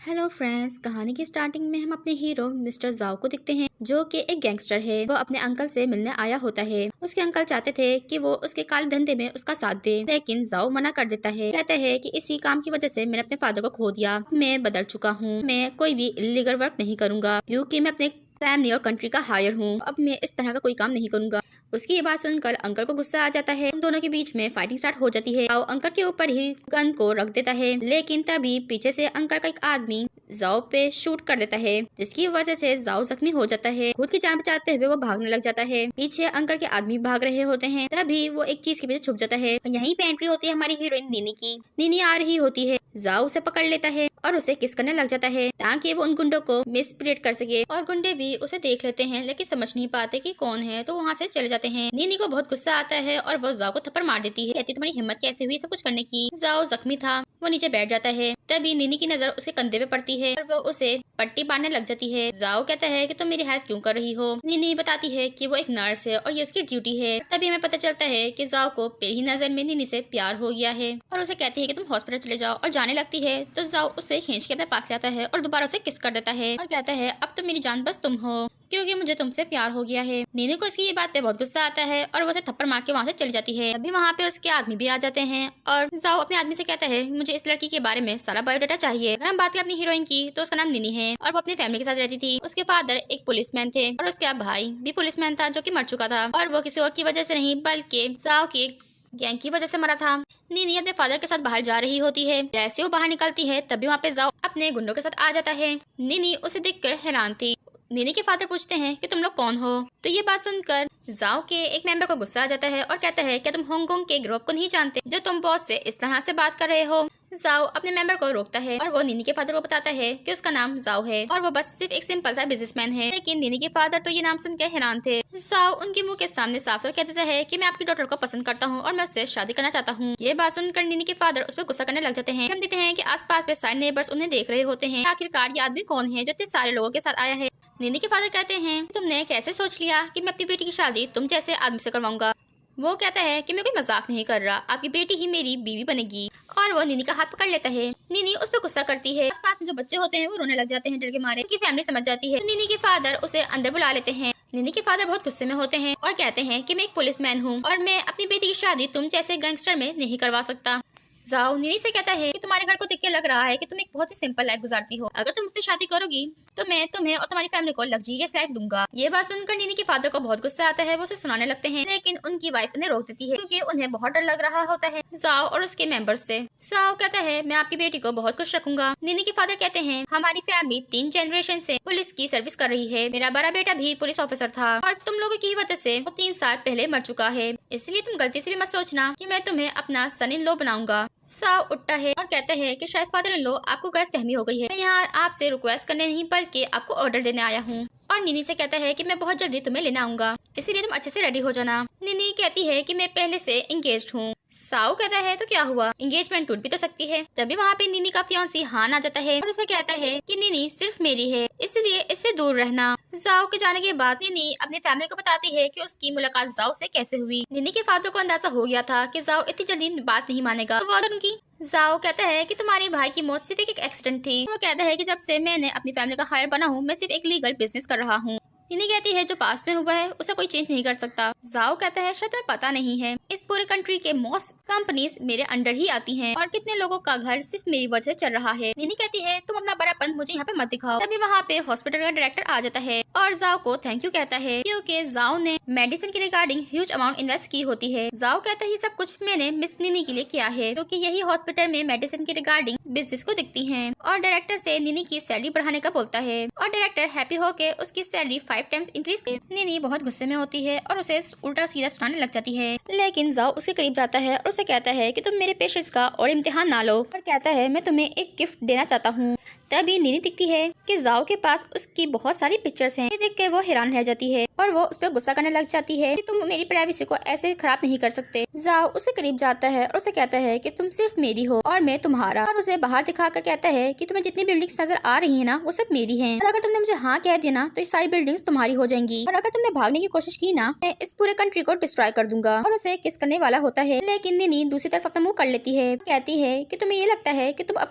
Hello friends, कहानी की starting में हम अपने हीरो मिस्टर जाओ को देखते हैं, जो कि एक गैंगस्टर है। वो अपने अंकल से मिलने आया होता है। उसके अंकल चाहते थे कि वो उसके काले धंधे में उसका साथ दे, लेकिन जाओ मना कर देता है। कहता है कि इसी काम की वजह से मैंने अपने फादर को खो दिया। मैं बदल चुका हूँ, मैं कोई भी इलीगल वर्क नहीं करूंगा, क्योंकि मैं अपने फैमिली और कंट्री का हायर हूँ। अब मैं इस तरह का कोई काम नहीं करूंगा। उसकी ये बात सुनकर अंकल को गुस्सा आ जाता है। उन दोनों के बीच में फाइटिंग स्टार्ट हो जाती है। जाओ अंकल के ऊपर ही गन को रख देता है, लेकिन तभी पीछे से अंकल का एक आदमी जाओ पे शूट कर देता है, जिसकी वजह से जाओ जख्मी हो जाता है। खुद की जान बचाते हुए वो भागने लग जाता है। पीछे अंकल के आदमी भाग रहे होते हैं। तभी वो एक चीज के पीछे छुप जाता है। यहीं पे एंट्री होती है हमारी हीरोइन नीनी की। नीनी आ रही होती है। जाओ उसे पकड़ लेता है और उसे किस करने लग जाता है, ताकि वो उन गुंडों को मिसप्रेट कर सके। और गुंडे भी उसे देख लेते हैं, लेकिन समझ नहीं पाते कि कौन है, तो वहाँ से चले जाते हैं। नीनी को बहुत गुस्सा आता है और वो जाओ को थप्पड़ मार देती है। कहती तुम्हारी हिम्मत कैसे हुई सब कुछ करने की। जाओ जख्मी था, वो नीचे बैठ जाता है। तभी नीनी की नजर उसके कंधे पे पड़ती है और वो उसे पट्टी बांधने लग जाती है। जाओ कहता है कि तुम मेरी हेल्प क्यों कर रही हो। नीनी बताती है कि वो एक नर्स है और ये उसकी ड्यूटी है। तभी हमें पता चलता है कि जाओ को पहली नजर में नीनी से प्यार हो गया है और उसे कहती है कि तुम हॉस्पिटल चले जाओ। और जाने लगती है तो जाओ उसे खींच के अपने पास लाता है और दोबारा उसे किस कर देता है और कहता है अब तो मेरी जान बस तुम हो, क्योंकि मुझे तुमसे प्यार हो गया है। नीनी को इसकी ये बात पे बहुत गुस्सा आता है और वो उसे थप्पड़ मार के वहाँ से चली जाती है। अभी वहाँ पे उसके आदमी भी आ जाते हैं और जाओ अपने आदमी से कहता है मुझे इस लड़की के बारे में सारा बायोडाटा चाहिए। अगर हम बात करें अपनी हीरोइन की तो उसका नाम नीनी है और वो अपनी फैमिली के साथ रहती थी। उसके फादर एक पुलिसमैन थे और उसका भाई भी पुलिसमैन था, जो कि मर चुका था और वो किसी और की वजह से नहीं बल्कि जाओ की गैंग की वजह से मरा था। नीनी अपने फादर के साथ बाहर जा रही होती है। जैसे वो बाहर निकलती है तभी वहाँ पे जाओ अपने गुंडों के साथ आ जाता है। नीनी उसे देखकर हैरान थी। नीनी के फादर पूछते हैं कि तुम लोग कौन हो। तो ये बात सुनकर जाओ के एक मेंबर को गुस्सा आ जाता है और कहता है क्या तुम हांगकांग के ग्रुप को नहीं जानते जो तुम बॉस से इस तरह से बात कर रहे हो। जाओ अपने मेंबर को रोकता है और वो नीनी के फादर को बताता है कि उसका नाम जाओ है और वो बस सिर्फ एक सिंपल सा बिजनेसमैन है। लेकिन नीनी के फादर तो ये नाम सुन के हैरान थे। जाओ उनके मुंह के सामने साफ साफ कह देता है कि मैं आपकी डॉटर को पसंद करता हूँ और मैं उससे शादी करना चाहता हूँ। ये बात सुनकर नीनी के फादर उस पर गुस्सा करने लग जाते हैं। हम देखते हैं कि आसपास में सारे नेबर्स उन्हें देख रहे होते हैं। आखिरकार ये आदमी कौन है जो इतने सारे लोगों के साथ आया है। नीनी के फादर कहते हैं तुमने कैसे सोच लिया कि मैं अपनी बेटी की शादी तुम जैसे आदमी से करवाऊंगा। वो कहता है कि मैं कोई मजाक नहीं कर रहा, आपकी बेटी ही मेरी बीवी बनेगी। और वो नीनी का हाथ पकड़ लेता है। नीनी उस पर गुस्सा करती है। आसपास में जो बच्चे होते हैं वो रोने लग जाते हैं डर के मारे। उनकी फैमिली समझ जाती है। तो नीनी के फादर उसे अंदर बुला लेते हैं। नीनी के फादर बहुत गुस्से में होते हैं और कहते हैं कि मैं एक पुलिसमैन हूँ और मैं अपनी बेटी की शादी तुम जैसे गैंगस्टर में नहीं करवा सकता। जाओ नीनी से कहता है कि तुम्हारे घर को देख के लग रहा है कि तुम एक बहुत ही सिंपल लाइफ गुजारती हो। अगर तुम मुझसे शादी करोगी तो मैं तुम्हें और तुम्हारी फैमिली को लग्जरियस लाइफ दूंगा। ये बात सुनकर नीनी के फादर को बहुत गुस्सा आता है। वो उसे सुनाने लगते हैं, लेकिन उनकी वाइफ उन्हें रोक देती है क्योंकि उन्हें बहुत डर लग रहा होता है जाओ और उसके मेंबर्स से। जाओ कहता है मैं आपकी बेटी को बहुत खुश रखूंगा। नीनी के फादर कहते हैं हमारी फैमिली 3 जनरेशन से पुलिस की सर्विस कर रही है। मेरा बड़ा बेटा भी पुलिस ऑफिसर था और तुम लोगों की वजह से वो 3 साल पहले मर चुका है, इसलिए तुम गलती से भी मत सोचना कि मैं तुम्हें अपना सन इन लॉ बनाऊंगा। जाओ उठता है और कहता है कि शायद फादर इन लॉ आपको गलतफहमी हो गई है। मैं यहाँ आपसे रिक्वेस्ट करने नहीं बल्कि आपको ऑर्डर देने आया हूँ। और नीनी से कहता है कि मैं बहुत जल्दी तुम्हें लेने आऊंगा, इसीलिए तुम अच्छे से रेडी हो जाना। नीनी कहती है कि मैं पहले से एंगेज्ड हूँ। साओ कहता है तो क्या हुआ, एंगेजमेंट टूट भी तो सकती है। तभी वहाँ पे नीनी का फियांसी हान आ जाता है और उसे कहता है कि नीनी सिर्फ मेरी है, इसलिए इससे दूर रहना। जाओ के जाने के बाद नीनी अपनी फैमिली को बताती है कि उसकी मुलाकात जाओ से कैसे हुई। नीनी के फादर को अंदाजा हो गया था कि जाओ इतनी जल्दी बात नहीं मानेगा, तो वो उनकी जाओ कहता है कि तुम्हारे भाई की मौत सिर्फ एक एक्सीडेंट थी। वो कहता है कि जब से मैंने अपनी फैमिली का हायर बना हूँ मैं सिर्फ एक लीगल बिजनेस कर रहा हूँ। नीनी कहती है जो पास में हुआ है उसे कोई चेंज नहीं कर सकता। जाओ कहता है शायद तुम्हें पता नहीं है, इस पूरे कंट्री के मोस्ट कंपनीज मेरे अंडर ही आती हैं और कितने लोगों का घर सिर्फ मेरी वजह से चल रहा है। नीनी कहती है तुम अपना बड़ापन मुझे यहाँ पे मत दिखाओ। तभी वहाँ पे हॉस्पिटल का डायरेक्टर आ जाता है और जाओ को थैंक यू कहता है क्योंकि जाओ ने मेडिसिन की रिगार्डिंग ह्यूज अमाउंट इन्वेस्ट की होती है। जाओ कहता है सब कुछ मैंने मिस नीनी के लिए किया है क्योंकि यही हॉस्पिटल में मेडिसिन की रिगार्डिंग बिजनेस को दिखती है। और डायरेक्टर से नीनी की सैलरी बढ़ाने का बोलता है और डायरेक्टर हैप्पी होके उसकी सैलरी 5 टाइम्स इंक्रीज। नीनी बहुत गुस्से में होती है और उसे उल्टा सीधा सुनाने लग जाती है, लेकिन जाओ उसके करीब जाता है और उसे कहता है कि तुम मेरे पेशेंस का और इम्तिहान ना लो। और कहता है मैं तुम्हें एक गिफ्ट देना चाहता हूँ। तभी नीनी दिखती है कि जाओ के पास उसकी बहुत सारी पिक्चर्स हैं। ये देख के वो हैरान रह जाती है और वो उस पर गुस्सा करने लग जाती है कि तुम मेरी प्राइवेसी को ऐसे खराब नहीं कर सकते। जाओ उसके करीब जाता है और उसे कहता है कि तुम सिर्फ मेरी हो और मैं तुम्हारा, और उसे बाहर दिखाकर कहता है कि तुम्हें जितनी बिल्डिंग्स नजर आ रही है ना वो सब मेरी हैं और अगर तुमने मुझे हाँ कह दिया ना तो ये सारी बिल्डिंग्स तुम्हारी हो जाएंगी और अगर तुमने भागने की कोशिश की ना मैं इस पूरे कंट्री को डिस्ट्रॉय कर दूंगा। और उसे किस करने वाला होता है, लेकिन नीनी दूसरी तरफ अपना मुंह कर लेती है। कहती है कि तुम्हें ये लगता है कि तुम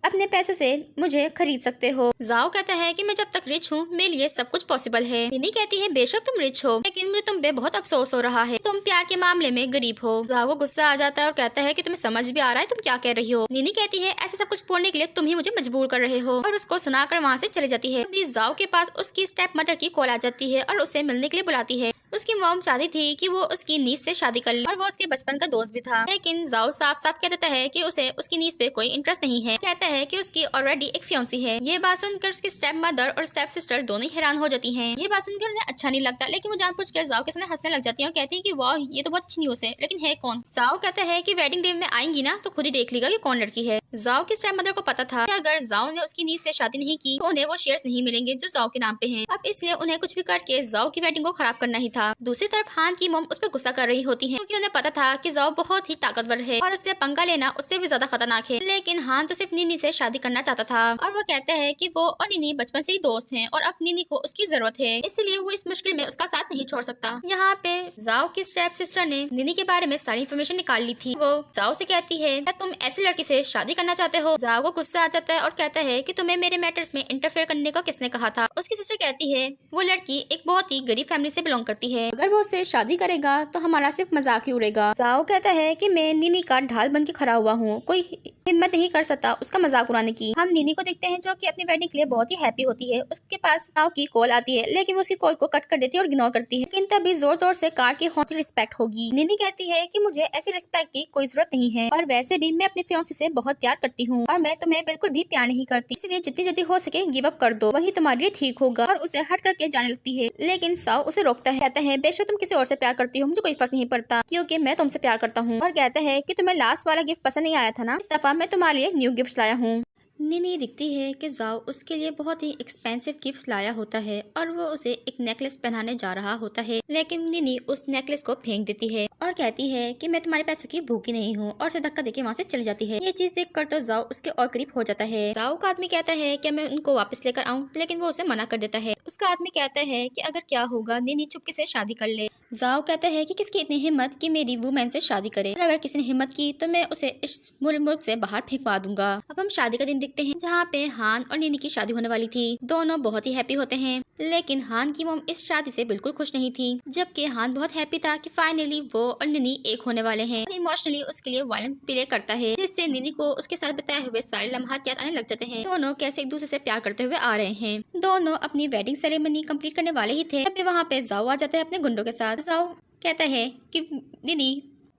अपने पैसों से मुझे खरीद सकते हो। जाओ कहता है कि मैं जब तक रिच हूँ मेरे लिए सब कुछ पॉसिबल है। निनी कहती है बेशक तुम रिच हो, लेकिन मुझे तुम पे बहुत अफसोस हो रहा है, तुम प्यार के मामले में गरीब हो। जाओ को गुस्सा आ जाता है और कहता है कि तुम्हें समझ भी आ रहा है तुम क्या कह रही हो। निनी कहती है ऐसे सब कुछ बोलने के लिए तुम ही मुझे मजबूर कर रहे हो, और उसको सुनाकर वहाँ से चली जाती है। अभी जाओ के पास उसकी स्टेप मदर की कॉल आ जाती है और उसे मिलने के लिए बुलाती है। उसकी मॉम चाहती थी कि वो उसकी नीस से शादी कर ले और वो उसके बचपन का दोस्त भी था, लेकिन जाओ साफ साफ कह देता है कि उसे उसकी नीस पे कोई इंटरेस्ट नहीं है। कहता है कि उसकी ऑलरेडी एक फियांसी है। ये बात सुनकर उसकी स्टेप मदर और स्टेप सिस्टर दोनों ही हैरान हो जाती हैं। ये बात सुनकर उन्हें अच्छा नहीं लगता, लेकिन वो जानबूझकर जाओ के सामने हंसने लग जाती है और कहती है कि वाह ये तो बहुत अच्छी न्यूज़ है, लेकिन है कौन। जाओ कहता है कि वेडिंग डे में आएंगी ना तो खुद ही देख लेगा कि कौन लड़की है। जाओ की स्टेप मदर को पता था कि अगर जाओ ने उसकी नीस से शादी नहीं की तो उन्हें वो शेयर्स नहीं मिलेंगे जो जाओ के नाम पे हैं। अब इसलिए उन्हें कुछ भी करके जाओ की वेडिंग को खराब करना ही था। दूसरी तरफ हान की मॉम उस पर गुस्सा कर रही होती है, क्योंकि उन्हें पता था कि जाओ बहुत ही ताकतवर है और उससे पंगा लेना उससे भी ज्यादा खतरनाक है। लेकिन हान तो सिर्फ निनी से शादी करना चाहता था और वो कहता है कि वो और निनी बचपन से ही दोस्त हैं और अब निनी को उसकी जरूरत है, इसलिए वो इस मुश्किल में उसका साथ नहीं छोड़ सकता। यहाँ पे जाओ की स्टेप सिस्टर ने निनी के बारे में सारी इन्फॉर्मेशन निकाल ली थी। वो जाओ से कहती है क्या तुम ऐसी लड़की से शादी करना चाहते हो। जाओ को गुस्सा आ जाता है और कहता है कि तुम्हें मेरे मैटर्स में इंटरफेयर करने का किसने कहा था। उसकी सिस्टर कहती है वो लड़की एक बहुत ही गरीब फैमिली से बिलोंग करती है, अगर वो उससे शादी करेगा तो हमारा सिर्फ मजाक ही उड़ेगा। जाओ कहता है कि मैं निनी का ढाल बन के खड़ा हुआ हूँ, कोई हिम्मत नहीं कर सकता उसका मजाक उड़ाने की। हम निनी को देखते हैं जो कि अपनी वेडिंग के लिए बहुत ही हैप्पी होती है। उसके पास जाओ की कॉल आती है, लेकिन वो उसकी कॉल को कट कर देती है और इग्नोर करती है। लेकिन तभी जोर जोर से कार की हॉर्न की रिस्पेक्ट होगी। निनी कहती है कि मुझे ऐसी रिस्पेक्ट की कोई जरूरत नहीं है और वैसे भी मैं अपने फियांसे से बहुत प्यार करती हूँ और मैं तुम्हें बिल्कुल भी प्यार नहीं करती, इसलिए जितनी जल्दी हो सके गिव अप कर दो, वही तुम्हारे लिए ठीक होगा। और उसे हट करके जाने लगती है, लेकिन साओ उसे रोकता है, कहता है बेशक तुम किसी और से प्यार करती हो मुझे कोई फर्क नहीं पड़ता, क्योंकि मैं तुमसे प्यार करता हूँ। और कहता है कि तुम्हें लास्ट वाला गिफ्ट पसंद नहीं आया था ना, इस दफा मैं तुम्हारे लिए न्यू गिफ्ट लाया हूँ। निनी दिखती है कि जाओ उसके लिए बहुत ही एक्सपेंसिव गिफ्ट्स लाया होता है और वो उसे एक नेकलेस पहनाने जा रहा होता है, लेकिन निनी उस नेकलेस को फेंक देती है और कहती है कि मैं तुम्हारे पैसों की भूखी नहीं हूँ, और उसे धक्का देके वहाँ से चली जाती है। ये चीज देखकर तो जाओ उसके और करीब हो जाता है। जाओ का आदमी कहता है कि मैं उनको वापस लेकर आऊँ, लेकिन वो उसे मना कर देता है। उसका आदमी कहता है कि अगर क्या होगा निनी चुपके से शादी कर ले। जाओ कहता है कि किसकी इतनी हिम्मत कि मेरी वुमेन से शादी करे, और अगर किसी ने हिम्मत की तो मैं उसे इस मुल्क से बाहर फेंकवा दूंगा। अब हम शादी का दिन देखते हैं जहाँ पे हान और निनी की शादी होने वाली थी। दोनों बहुत ही हैप्पी होते हैं, लेकिन हान की मॉम इस शादी से बिल्कुल खुश नहीं थी, जबकि हान बहुत हैप्पी था कि फाइनली वो और निनी एक होने वाले हैं। इमोशनली उसके लिए वायलेंस प्ले करता है, जिससे निनी को उसके साथ बिताए हुए सारे लम्हात याद आने लग जाते हैं। दोनों कैसे एक दूसरे से प्यार करते हुए आ रहे हैं। दोनों अपनी वेडिंग सेरेमनी कंप्लीट करने वाले ही थे, तभी वहाँ पे जाओ आ जाता है अपने गुंडों के साथ। जाओ कहता है कि निनी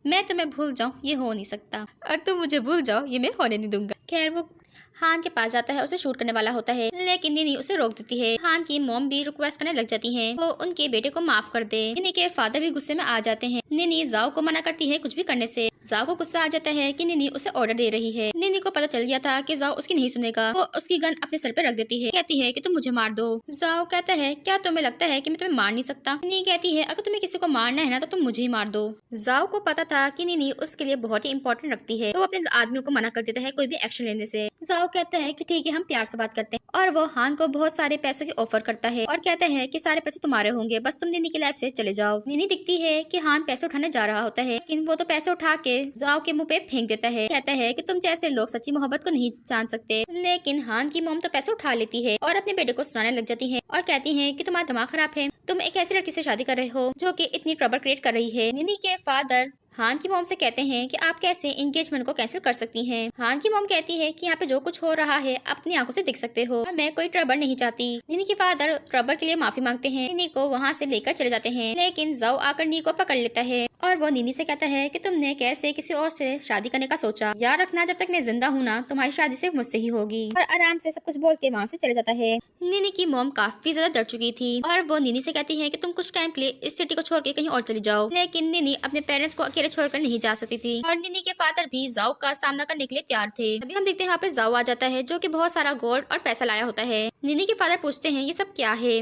मैं तुम्हें भूल जाऊं ये हो नहीं सकता, और तुम मुझे भूल जाओ ये मैं होने नहीं दूंगा। खैर वो हान के पास जाता है, उसे शूट करने वाला होता है, लेकिन निनी उसे रोक देती है। हान की मॉम भी रिक्वेस्ट करने लग जाती है वो उनके बेटे को माफ कर दे। निनी के फादर भी गुस्से में आ जाते हैं। निनी जाओ को मना करती है कुछ भी करने से। जाओ को गुस्सा आ जाता है कि निनी उसे ऑर्डर दे रही है। निनी को पता चल गया था कि जाओ उसकी नहीं सुनेगा। वो उसकी गन अपने सर पे रख देती है, कहती है कि तुम मुझे मार दो। जाओ कहता है क्या तुम्हें लगता है कि मैं तुम्हें मार नहीं सकता। निनी कहती है अगर तुम्हें किसी को मारना है ना तो तुम मुझे ही मार दो। जाओ को पता था कि निनी उसके लिए बहुत ही इंपॉर्टेंट रखती है, तो वो अपने आदमियों को मना कर देता है कोई भी एक्शन लेने से। जाओ कहता है कि ठीक है हम प्यार से बात करते हैं, और वो हान को बहुत सारे पैसों की ऑफर करता है और कहता है कि सारे पैसे तुम्हारे होंगे, बस तुम निनी की लाइफ से चले जाओ। निनी दिखती है कि हान पैसे उठाने जा रहा होता है, लेकिन वो तो पैसे उठा के जाओ के मुंह पे फेंक देता है। कहता है कि तुम जैसे लोग सच्ची मोहब्बत को नहीं जान सकते। लेकिन हान की मॉम तो पैसे उठा लेती है और अपने बेटे को सुनाने लग जाती है और कहती है कि तुम्हारा दिमाग खराब है, तुम एक ऐसी लड़की से शादी कर रहे हो जो कि इतनी ट्रबल क्रिएट कर रही है। निनी के फादर हान की मॉम से कहते हैं कि आप कैसे एंगेजमेंट को कैंसिल कर सकती हैं। हान की मॉम कहती है कि यहाँ पे जो कुछ हो रहा है अपनी आंखों से देख सकते हो और मैं कोई ट्रबल नहीं चाहती। निनी के फादर ट्रबल के लिए माफी मांगते हैं, निनी को वहाँ से लेकर चले जाते हैं, लेकिन जाओ आकर निनी को पकड़ लेता है और वो निनी से कहता है कि तुमने कैसे किसी और से शादी करने का सोचा, याद रखना जब तक मैं जिंदा हूँ ना तुम्हारी शादी सिर्फ मुझसे ही होगी। और आराम से सब कुछ बोल के वहाँ से चले जाता है। निनी की मॉम काफी ज्यादा डर चुकी थी और वो निनी से कहती है कि तुम कुछ टाइम के लिए इस सिटी को छोड़ के कहीं और चली जाओ, लेकिन निनी अपने पेरेंट्स को अकेले छोड़कर नहीं जा सकती थी और निनी के फादर भी जाओ का सामना करने के लिए तैयार थे। अभी हम देखते हैं यहाँ पे जाओ आ जाता है जो कि बहुत सारा गोल्ड और पैसा लाया होता है। निनी के फादर पूछते हैं ये सब क्या है।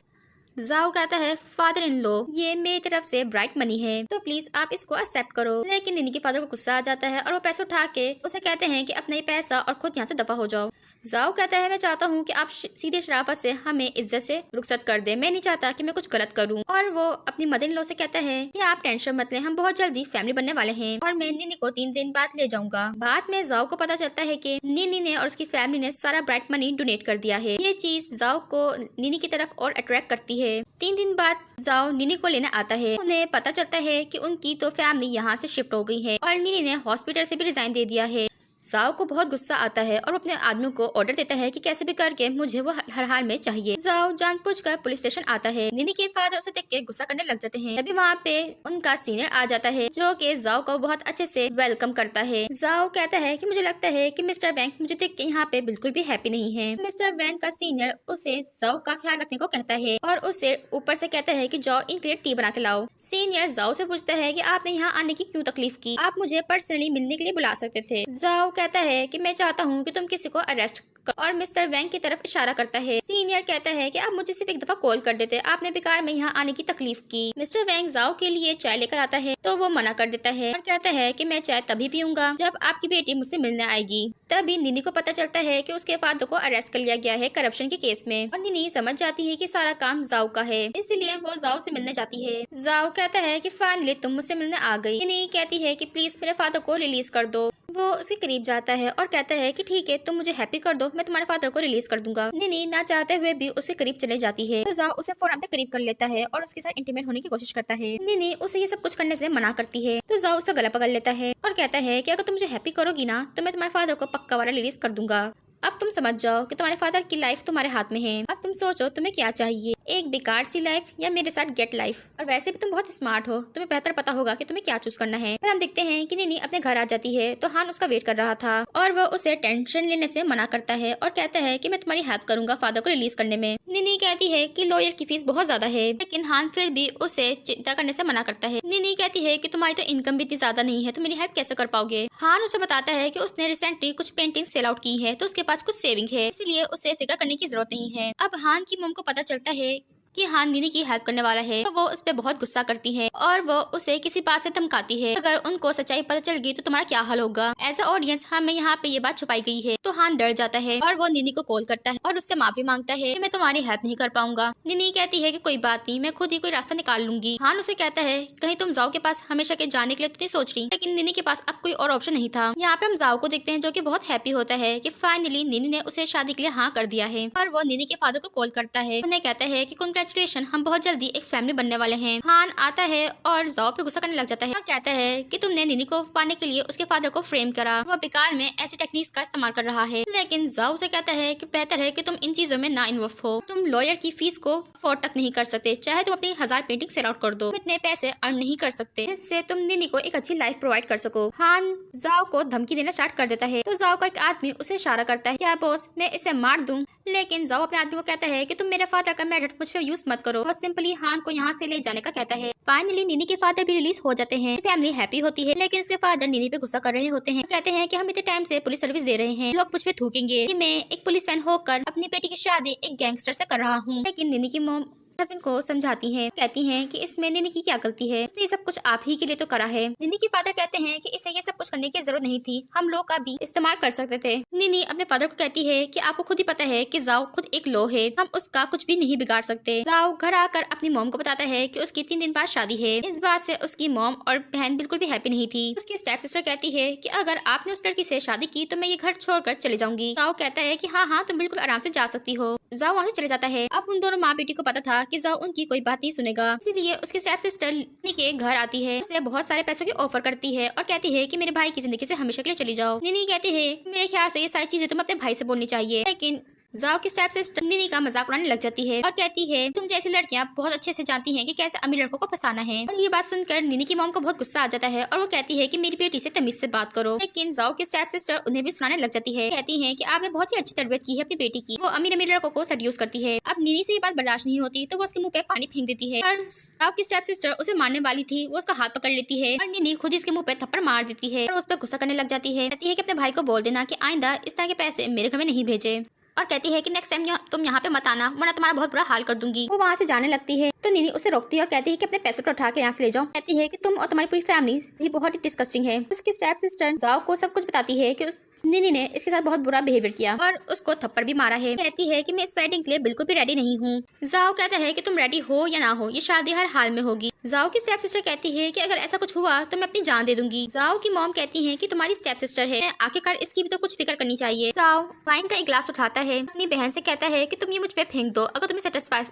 जाओ कहता है फादर इन लो ये मेरी तरफ से ब्राइट मनी है, तो प्लीज आप इसको एक्सेप्ट करो। लेकिन निनी के फादर को गुस्सा आ जाता है और वो पैसा उठा के उसे कहते हैं कि अपना ही पैसा और खुद यहाँ से दफा हो जाओ। जाओ कहता है मैं चाहता हूँ कि आप सीधे शराफत से हमें इज्जत से रुखसत कर दे, मैं नहीं चाहता कि मैं कुछ गलत करूँ। और वो अपनी मदर इन लॉ से कहता है कि आप टेंशन मत लें, हम बहुत जल्दी फैमिली बनने वाले हैं और मैं निनी को 3 दिन बाद ले जाऊंगा। बाद में जाओ को पता चलता है कि निनी ने और उसकी फैमिली ने सारा ब्राइट मनी डोनेट कर दिया है। ये चीज जाओ को निनी की तरफ और अट्रैक्ट करती है। 3 दिन बाद जाओ निनी को लेने आता है। उन्हें पता चलता है कि उनकी तो फैमिली यहाँ से शिफ्ट हो गई है और निनी ने हॉस्पिटल से भी रिजाइन दे दिया है। जाओ को बहुत गुस्सा आता है और अपने आदमियों को ऑर्डर देता है कि कैसे भी करके मुझे वो हर हाल में चाहिए। जाओ जानबूझकर पुलिस स्टेशन आता है। निनी के फादर उसे देख के गुस्सा करने लग जाते हैं। तभी वहाँ पे उनका सीनियर आ जाता है जो कि जाओ को बहुत अच्छे से वेलकम करता है। जाओ कहता है कि मुझे लगता है कि मिस्टर वैंग मुझे देख के यहाँ पे बिल्कुल भी हैप्पी नहीं है। मिस्टर वैंग का सीनियर उसे जाओ का ख्याल रखने को कहता है और उसे ऊपर से कहता है कि जाओ इनके लिए टी बना के लाओ। सीनियर जाओ से पूछता है कि आपने यहाँ आने की क्यों तकलीफ की, आप मुझे पर्सनली मिलने के लिए बुला सकते थे। जाओ कहता है कि मैं चाहता हूँ कि तुम किसी को अरेस्ट और मिस्टर वैंग की तरफ इशारा करता है। सीनियर कहता है कि आप मुझे सिर्फ एक दफा कॉल कर देते, आपने बेकार में यहाँ आने की तकलीफ की। मिस्टर वैंग जाओ के लिए चाय लेकर आता है तो वो मना कर देता है और कहता है कि मैं चाय तभी पीऊंगा जब आपकी बेटी मुझसे मिलने आएगी। तभी निनी को पता चलता है कि उसके फादर को अरेस्ट कर लिया गया है करप्शन के केस में और निनी समझ जाती है कि सारा काम जाओ का है, इसलिए वो जाओ से मिलने जाती है। जाओ कहता है कि फाइनली तुम मुझसे मिलने आ गई। निनी कहती है कि प्लीज मेरे फादर को रिलीज कर दो। वो उसके करीब जाता है और कहता है कि ठीक है तुम मुझे हैप्पी कर दो, मैं तुम्हारे फादर को रिलीज कर दूंगा। निनी ना चाहते हुए भी उसके करीब चले जाती है तो जाओ उसे फौरन अपने करीब कर लेता है और उसके साथ इंटीमेट होने की कोशिश करता है। निनी उसे ये सब कुछ करने से मना करती है तो जाओ उसे गला पकड़ लेता है और कहता है कि अगर तुम मुझे हैप्पी करोगी ना तो मैं तुम्हारे फादर को पक्का वाला रिलीज कर दूंगा। अब तुम समझ जाओ कि तुम्हारे फादर की लाइफ तुम्हारे हाथ में है। अब तुम सोचो तुम्हें क्या चाहिए, एक बेकार सी लाइफ या मेरे साथ गेट लाइफ। और वैसे भी तुम बहुत स्मार्ट हो, तुम्हें बेहतर पता होगा कि तुम्हें क्या चूज करना है। फिर हम देखते हैं कि निनी अपने घर आ जाती है तो हान उसका वेट कर रहा था और वो उसे टेंशन लेने से मना करता है और कहता है कि मैं तुम्हारी हेल्प करूंगा फादर को रिलीज करने में। निनी कहती है कि लॉयर की फीस बहुत ज्यादा है, लेकिन हान फिर भी उसे चिंता करने से मना करता है। निनी कहती है कि तुम्हारी तो इनकम भी इतनी ज्यादा नहीं है, तुम मेरी हेल्प कैसे कर पाओगे। हान उसे बताता है कि उसने रिसेंटली कुछ पेंटिंग सेल आउट की है तो उसके पास कुछ सेविंग है, इसलिए उसे फिक्र करने की जरूरत नहीं है। अब हान की मॉम को पता चलता है कि हान निनी की हेल्प करने वाला है तो वो उस पर बहुत गुस्सा करती है और वो उसे किसी बात से धमकाती है, अगर उनको सच्चाई पता चल गई तो तुम्हारा क्या हाल होगा। एज अ ऑडियंस हमें यहाँ पे ये बात छुपाई गई है तो हान डर जाता है और वो निनी को कॉल करता है और उससे माफी मांगता है कि मैं तुम्हारी हेल्प नहीं कर पाऊंगा। निनी कहती है कि कोई बात नहीं, मैं खुद ही कोई रास्ता निकाल लूंगी। हान उसे कहता है कहीं तुम जाओ के पास हमेशा के जाने के लिए तो नहीं सोच रही, लेकिन निनी के पास अब कोई और ऑप्शन नहीं था। यहाँ पे हम जाओ को देखते हैं जो कि बहुत हैप्पी होता है कि फाइनली निनी ने उसे शादी के लिए हाँ कर दिया है और वो निनी के फादर को कॉल करता है, उन्हें कहता है कि कांग्रेचुलेशन, हम बहुत जल्दी एक फैमिली बनने वाले हैं। हान आता है और जाओ पे गुस्सा करने लग जाता है और कहता है कि तुमने निनी को पाने के लिए उसके फादर को फ्रेम करा, वो बेकार में ऐसी टेक्निक्स का इस्तेमाल कर रहा है। लेकिन जाओ से कहता है कि बेहतर है कि तुम इन चीजों में ना इन्वॉल्व हो, तुम लॉयर की फीस को अफोर्ड तक नहीं कर सकते, चाहे तुम अपनी 1000 पेंटिंग सेल आउट कर दो, तुम इतने पैसे अर्न नहीं कर सकते जिससे तुम निनी को एक अच्छी लाइफ प्रोवाइड कर सको। हान जाओ को धमकी देना स्टार्ट कर देता है तो जाओ का एक आदमी उसे इशारा करता है, क्या बॉस मैं इसे मार दूं। लेकिन जाओ अपने आदमी को कहता है कि तुम मेरे फादर का मेथड मुझ पर यूज मत करो। वो सिंपली हान को यहाँ से ले जाने का कहता है। फाइनली निनी के फादर भी रिलीज हो जाते हैं, फैमिली हैप्पी होती है, लेकिन उसके फादर निनी पे गुस्सा कर रहे होते हैं। कहते हैं कि हम इतने टाइम से पुलिस सर्विस दे रहे हैं, लोग मुझ पे थूकेंगे कि मैं एक पुलिस मैन होकर अपनी बेटी की शादी एक गैंगस्टर से कर रहा हूँ। लेकिन निनी की मॉम हस्बैंड को समझाती हैं, कहती हैं कि इसमें निनी की क्या गलती है, उसने ये सब कुछ आप ही के लिए तो करा है। निनी के फादर कहते हैं कि इसे ये सब कुछ करने की जरूरत नहीं थी, हम लोग का भी इस्तेमाल कर सकते थे। निनी अपने फादर को कहती है कि आपको खुद ही पता है कि जाओ खुद एक लो है, हम उसका कुछ भी नहीं बिगाड़ सकते। जाओ घर आकर अपनी मॉम को बताता है कि उसकी 3 दिन बाद शादी है। इस बात से उसकी मॉम और बहन बिल्कुल भी हैप्पी नहीं थी। उसकी स्टेप सिस्टर कहती है कि अगर आपने उस लड़की से शादी की तो मैं ये घर छोड़कर चले जाऊंगी। जाओ कहता है कि हाँ तुम बिल्कुल आराम से जा सकती हो। जाओ वहाँ से चले जाता है। अब उन दोनों माँ बेटी को पता था कि जाओ उनकी कोई बात नहीं सुनेगा, इसीलिए उसकी स्टेप सिस्टर निनी के घर आती है, उसे बहुत सारे पैसों की ऑफर करती है और कहती है कि मेरे भाई की जिंदगी से हमेशा के लिए चली जाओ। निनी कहती है मेरे ख्याल से ये सारी चीजें तुम अपने भाई से बोलनी चाहिए, लेकिन जाओ की स्टेप सिस्टर निनी का मजाक उड़ाने लग जाती है और कहती है तुम जैसी लड़कियां बहुत अच्छे से जानती हैं कि कैसे अमीर लड़कों को फंसाना है। और ये बात सुनकर निनी की मॉम को बहुत गुस्सा आ जाता है और वो कहती है कि मेरी बेटी से तमीज से बात करो। लेकिन जाओ की स्टेप सिस्टर उन्हें भी सुनाने लग जाती है, कहती है कि आपने बहुत ही अच्छी तरबियत की है अपनी बेटी की, वो अमीर अमीर लड़कों को सेड्यूस करती है। अब निनी से ये बात बर्दाश्त नहीं होती तो वो उसके मुंह पे पानी फेंक देती है और जाओ की स्टेप सिस्टर उसे मारने वाली थी, वो उसका हाथ पकड़ लेती है और निनी खुद इसके मुंह पे थप्पड़ मार देती है और उस पर गुस्सा करने लग जाती है। कहती है कि अपने भाई को बोल देना कि आइंदा इस तरह के पैसे मेरे घर में नहीं भेजे और कहती है कि नेक्स्ट टाइम तुम यहाँ पे मत आना वरना तुम्हारा बहुत बुरा हाल कर दूंगी। वो वहाँ से जाने लगती है तो निनी उसे रोकती है और कहती है कि अपने पैसों को उठा के यहाँ से ले जाओ। कहती है कि तुम और तुम्हारी पूरी फैमिली भी बहुत ही डिस्कस्टिंग है। उसकी स्टेप सिस्टर जाओ को सब कुछ बताती है कि निनी ने इसके साथ बहुत बुरा बिहेवियर किया और उसको थप्पड़ भी मारा है। कहती है कि मैं इस वेडिंग के लिए बिल्कुल भी रेडी नहीं हूँ। जाओ कहता है कि तुम रेडी हो या ना हो, ये शादी हर हाल में होगी। जाओ की स्टेप सिस्टर कहती है कि अगर ऐसा कुछ हुआ तो मैं अपनी जान दे दूंगी। जाओ की मॉम कहती है कि तुम्हारी स्टेप सिस्टर है, आखिरकार इसकी भी तो कुछ फिक्र करनी चाहिए। जाओ वाइन का एक ग्लास उठाता है, अपनी बहन से कहता है कि तुम ये मुझ पे फेंक दो अगर तुम्हें